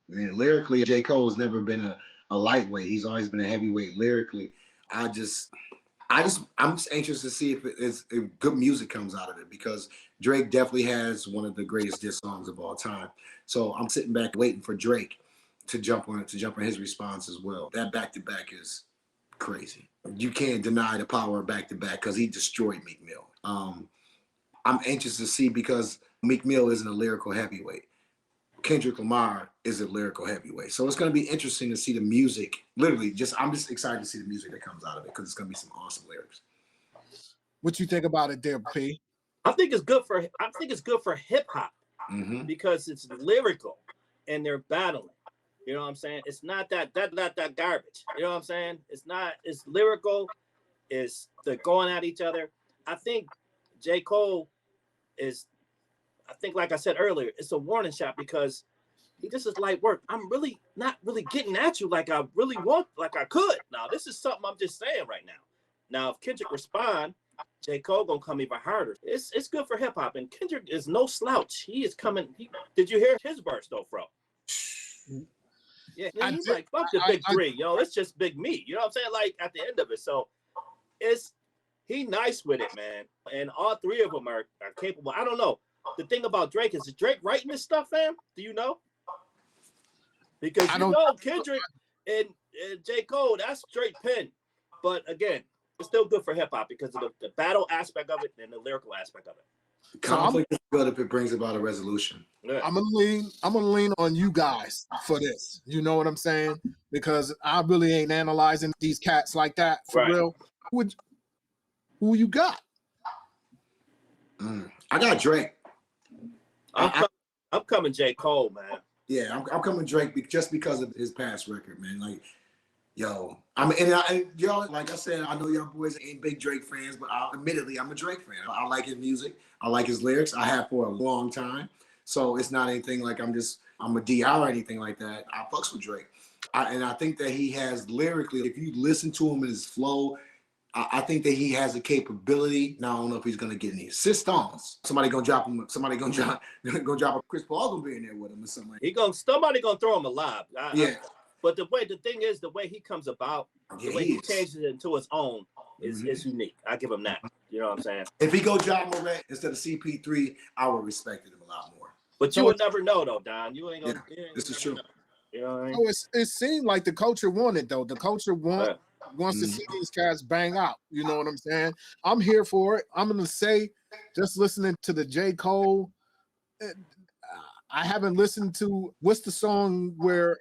[SPEAKER 3] Man, lyrically, J. Cole has never been a lightweight. He's always been a heavyweight lyrically. I'm just anxious to see if good music comes out of it, because Drake definitely has one of the greatest diss songs of all time. So I'm sitting back waiting for Drake to jump on his response as well. That back-to-back is crazy. You can't deny the power of back-to-back because he destroyed Meek Mill. I'm anxious to see, because Meek Mill isn't a lyrical heavyweight. Kendrick Lamar is a lyrical heavyweight. So it's going to be interesting to see the music. Literally, I'm just excited to see the music that comes out of it, because it's going to be some awesome lyrics.
[SPEAKER 2] What you think about it there, P?
[SPEAKER 1] I think it's good for hip hop, because it's lyrical and they're battling. You know what I'm saying? It's not that garbage. You know what I'm saying? It's lyrical. They're going at each other. I think J. Cole like I said earlier, it's a warning shot, because he just is light work. I'm really not really getting at you like I really want, like I could. Now, this is something I'm just saying right now. Now, if Kendrick respond, J. Cole gonna come even harder. It's good for hip hop, and Kendrick is no slouch. He is coming. Did you hear his verse though, bro? Yeah, he's like, fuck the big three, yo. It's just big me. You know what I'm saying? Like at the end of it. So he nice with it, man. And all three of them are capable. I don't know. The thing about Drake is Drake writing this stuff, fam? Do you know? Because Kendrick and J. Cole, that's straight pen. But again, it's still good for hip hop because of the battle aspect of it and the lyrical aspect of it.
[SPEAKER 3] Conflict is good if it brings about a resolution.
[SPEAKER 2] Yeah. I'm gonna lean on you guys for this. You know what I'm saying? Because I really ain't analyzing these cats like that for real. Who you got?
[SPEAKER 3] I got Drake.
[SPEAKER 1] I'm coming J. Cole, man.
[SPEAKER 3] Yeah, I'm coming Drake just because of his past record, man. Like, yo, y'all, like I said, I know y'all boys ain't big Drake fans, but admittedly, I'm a Drake fan. I like his music. I like his lyrics. I have for a long time. So it's not anything like I'm a D.E.I or anything like that. I fucks with Drake. And I think that he has lyrically, if you listen to him in his flow, I think that he has a capability. Now I don't know if he's gonna get any assist ons. Somebody gonna drop him. Somebody gonna drop a Chris Paul gonna be in there with him or something.
[SPEAKER 1] Somebody gonna throw him a lob. But the thing is, the way he comes about, the way he changes it into his own is unique. I give him that. You know what I'm saying?
[SPEAKER 3] If he go John Morant instead of CP3, I would respect him a lot more.
[SPEAKER 1] But you would never know though, Don. You ain't gonna.
[SPEAKER 3] This is true.
[SPEAKER 1] You know what I mean?
[SPEAKER 2] Oh, it seemed like the culture wanted though. The culture wants to see these cats bang out. You know what I'm saying? I'm here for it. I'm gonna say, just listening to the J. Cole. I haven't listened to what's the song where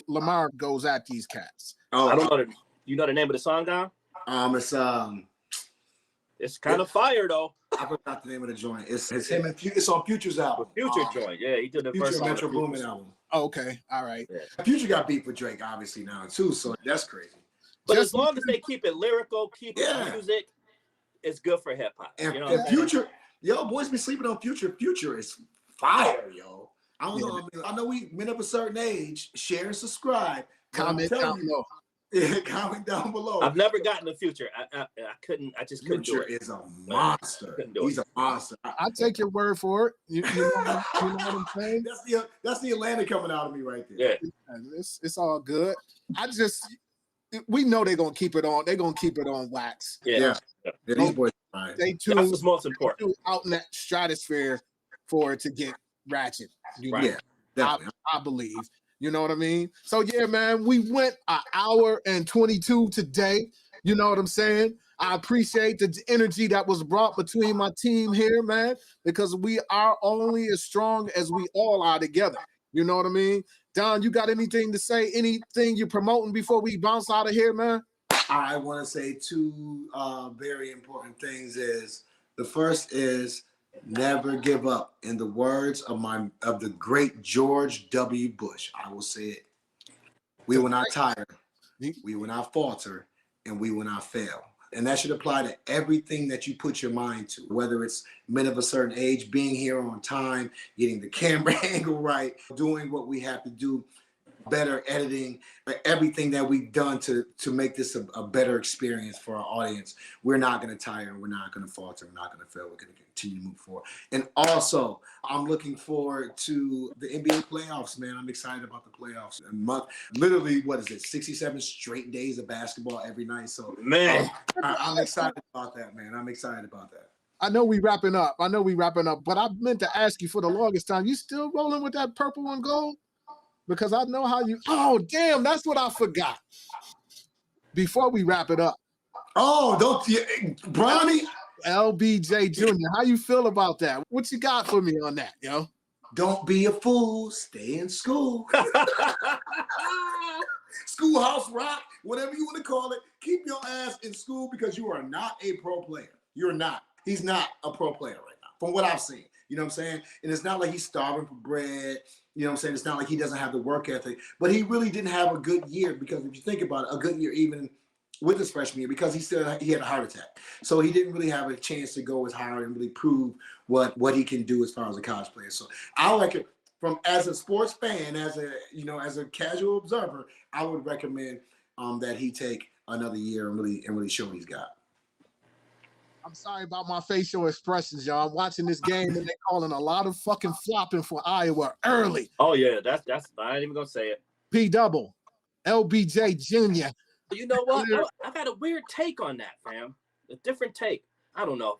[SPEAKER 2] Lamar goes at these cats.
[SPEAKER 1] I don't know. You know the name of the song, Don?
[SPEAKER 3] It's
[SPEAKER 1] kind of fire though.
[SPEAKER 3] I forgot the name of the joint. It's him and it's on Future's album.
[SPEAKER 1] Future joint, yeah, he did the
[SPEAKER 3] Future
[SPEAKER 1] first song.
[SPEAKER 3] Metro Boomin album.
[SPEAKER 2] Oh, okay, all right.
[SPEAKER 3] Yeah. Future got beef with Drake obviously now too, so that's crazy.
[SPEAKER 1] But as long as they keep it lyrical, keep it music, it's good for hip hop.
[SPEAKER 3] And,
[SPEAKER 1] you know
[SPEAKER 3] and Future, yo, boys be sleeping on Future. Future is fire, yo. I don't know. I know we men of a certain age. Share and subscribe.
[SPEAKER 2] Comment down below.
[SPEAKER 3] Yeah, comment down below.
[SPEAKER 1] I've never gotten the Future. I couldn't. I just couldn't do it.
[SPEAKER 3] Future is a monster. He's a monster.
[SPEAKER 2] I take your word for it. You know what I'm saying?
[SPEAKER 3] That's the Atlanta coming out of me right there.
[SPEAKER 1] Yeah,
[SPEAKER 2] it's all good. We know they're gonna keep it on. They're gonna keep it on wax.
[SPEAKER 1] Yeah.
[SPEAKER 3] These boys are fine.
[SPEAKER 2] They too.
[SPEAKER 1] That's what's most important.
[SPEAKER 2] Out in that stratosphere for it to get ratchet.
[SPEAKER 3] Yeah, definitely.
[SPEAKER 2] I believe. You know what I mean? So yeah, man, we went an hour and 22 today. You know what I'm saying? I appreciate the energy that was brought between my team here, man, because we are only as strong as we all are together. You know what I mean? Don, you got anything to say? Anything you're promoting before we bounce out of here, man?
[SPEAKER 3] I want to say two very important things. Is the first is never give up. In the words of the great George W. Bush, I will say it. We will not tire, we will not falter, and we will not fail. And that should apply to everything that you put your mind to, whether it's men of a certain age, being here on time, getting the camera angle right, doing what we have to do, better editing, everything that we've done to make this a better experience for our audience. We're not going to tire, we're not going to falter, we're not going to fail, we're going to continue to move forward. And also, I'm looking forward to the NBA playoffs, man. I'm excited about the playoffs. Literally, what is it, 67 straight days of basketball every night. So,
[SPEAKER 1] man,
[SPEAKER 3] I'm excited about that, man. I'm excited about that.
[SPEAKER 2] I know we wrapping up, but I meant to ask you for the longest time. You still rolling with that purple and gold? Because I know how you. Oh, damn! That's what I forgot. Before we wrap it up.
[SPEAKER 3] Oh, Bronny
[SPEAKER 2] LBJ Jr. How you feel about that? What you got for me on that, yo?
[SPEAKER 3] Don't be a fool. Stay in school. Schoolhouse rock, whatever you want to call it. Keep your ass in school because you are not a pro player. You're not. He's not a pro player right now, from what I've seen. You know what I'm saying? And it's not like he's starving for bread. You know what I'm saying? It's not like he doesn't have the work ethic, but he really didn't have a good year because if you think about it, a good year even with his freshman year because he had a heart attack. So he didn't really have a chance to go as hard and really prove what he can do as far as a college player. So I like it as a sports fan, as a casual observer, I would recommend that he take another year and really show what he's got.
[SPEAKER 2] I'm sorry about my facial expressions, y'all. I'm watching this game and they're calling a lot of fucking flopping for Iowa early.
[SPEAKER 1] Oh yeah, that's I ain't even gonna say it.
[SPEAKER 2] P double, LBJ Jr.
[SPEAKER 1] You know what? I got a weird take on that, fam. A different take. I don't know.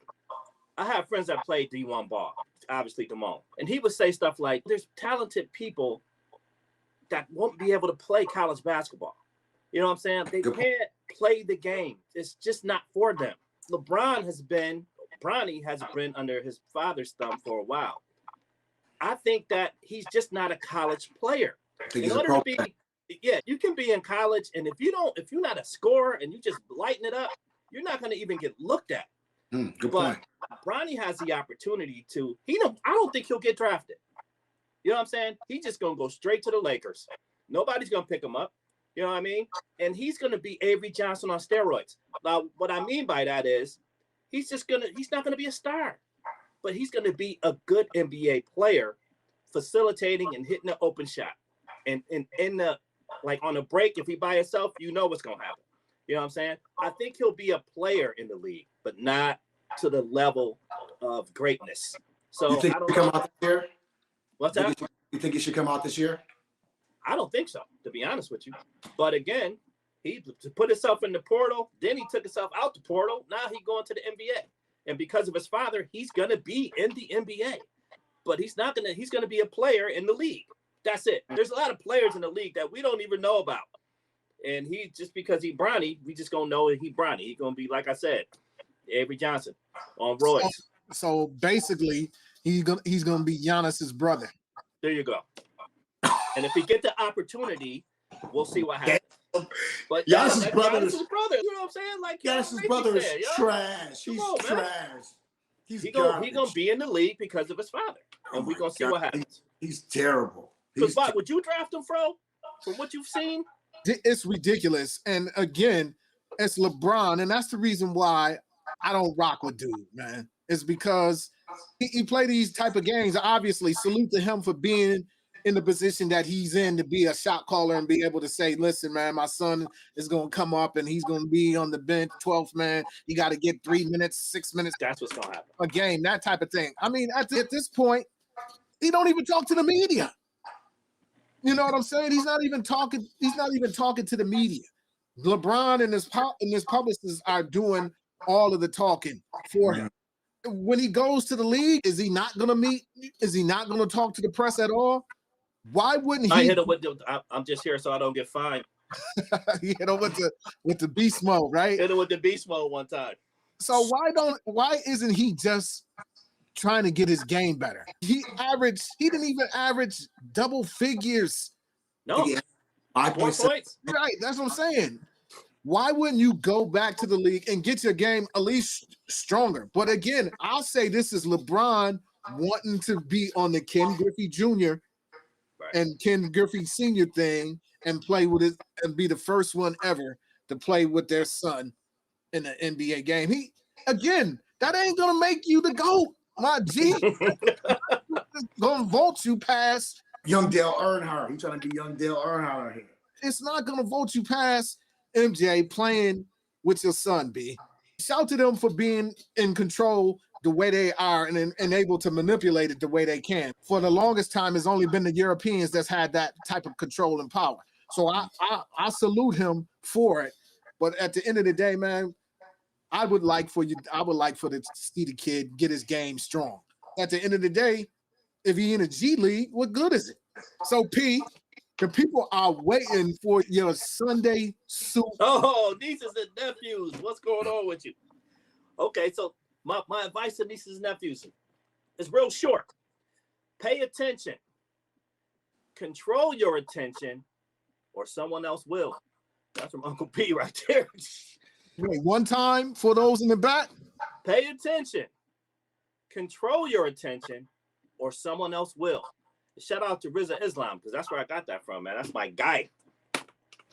[SPEAKER 1] I have friends that play D1 ball, obviously Damone, and he would say stuff like, "There's talented people that won't be able to play college basketball." You know what I'm saying? They can't play the game. It's just not for them. Bronny has been under his father's thumb for a while. I think that he's just not a college player. In order to be, you can be in college, and if you're not a scorer and you just lighten it up, you're not going to even get looked at.
[SPEAKER 3] Good
[SPEAKER 1] but
[SPEAKER 3] point.
[SPEAKER 1] Bronny has the opportunity to. I don't think he'll get drafted. You know what I'm saying? He's just going to go straight to the Lakers. Nobody's going to pick him up. You know what I mean? And he's going to be Avery Johnson on steroids. Now, what I mean by that is he's not going to be a star, but he's going to be a good NBA player, facilitating and hitting the open shot. And on a break, if he by himself, you know what's going to happen. You know what I'm saying? I think he'll be a player in the league, but not to the level of greatness. So
[SPEAKER 3] you think he should come out this year?
[SPEAKER 1] What's that?
[SPEAKER 3] You think he should come out this year?
[SPEAKER 1] I don't think so, to be honest with you. But again, he put himself in the portal. Then he took himself out the portal. Now he's going to the NBA. And because of his father, he's going to be in the NBA. But he's going to be a player in the league. That's it. There's a lot of players in the league that we don't even know about. And he just because he Bronny, we just gonna know that he Bronny. He gonna be, like I said, Avery Johnson on Royce.
[SPEAKER 2] So basically, he's gonna be Giannis's brother.
[SPEAKER 1] There you go. And if we get the opportunity, we'll see what happens. But
[SPEAKER 3] Giannis's brother
[SPEAKER 1] Giannis's brother, you know what I'm saying? Like
[SPEAKER 3] Giannis's brother is trash. He's trash. He's
[SPEAKER 1] gonna be in the league because of his father, and we're gonna see what happens.
[SPEAKER 3] He's terrible.
[SPEAKER 1] Because would you draft him, Fro? From what you've seen,
[SPEAKER 2] it's ridiculous. And again, it's LeBron, and that's the reason why I don't rock with dude, man. It's because he play these type of games. Obviously, salute to him for being in the position that he's in to be a shot caller and be able to say, listen, man, my son is going to come up and he's going to be on the bench, 12th man. You got to get 3 minutes, 6 minutes.
[SPEAKER 1] That's what's going to happen.
[SPEAKER 2] A game, that type of thing. I mean, at this point, he don't even talk to the media. You know what I'm saying? He's not even talking to the media. LeBron and his publicists are doing all of the talking for him. When he goes to the league, is he not going to meet? Is he not going to talk to the press at all? Why wouldn't he?
[SPEAKER 1] I hit him with I'm just here so I don't get fined.
[SPEAKER 2] He hit him with the beast mode, right?
[SPEAKER 1] Hit him with the beast mode one time.
[SPEAKER 2] So why isn't he just trying to get his game better? He didn't even average double figures.
[SPEAKER 1] No.
[SPEAKER 3] 5
[SPEAKER 1] points.
[SPEAKER 2] Right, that's what I'm saying. Why wouldn't you go back to the league and get your game at least stronger? But again, I'll say this is LeBron wanting to be on the Ken Griffey Jr. and Ken Griffey Sr. thing and play with it and be the first one ever to play with their son in the NBA game. That ain't gonna make you the GOAT, my G. Gonna vote you past
[SPEAKER 3] young Dale Earnhardt. He's trying to be young Dale Earnhardt out here.
[SPEAKER 2] It's not gonna vote you past MJ playing with your son, B. Shout to them for being in control the way they are and able to manipulate it the way they can. For the longest time, it's only been the Europeans that's had that type of control and power. So I salute him for it. But at the end of the day, man, I would like for to see the kid get his game strong. At the end of the day, if he in a G League, what good is it? So P, the people are waiting for your Sunday suit.
[SPEAKER 1] Oh, nieces and nephews, what's going on with you? Okay, so my advice to nieces and nephews is real short. Pay attention. Control your attention, or someone else will. That's from Uncle P right there.
[SPEAKER 2] Wait, one time for those in the back.
[SPEAKER 1] Pay attention. Control your attention, or someone else will. Shout out to Rizza Islam, because that's where I got that from, man. That's my guy.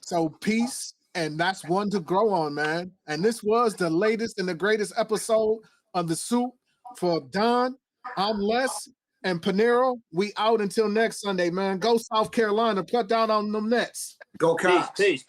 [SPEAKER 2] So peace, and that's one to grow on, man. And this was the latest and the greatest episode of The Soup for Don. I'm Les and Panero. We out until next Sunday, man. Go South Carolina. Put down on them Nets.
[SPEAKER 3] Go Cox.
[SPEAKER 1] Peace.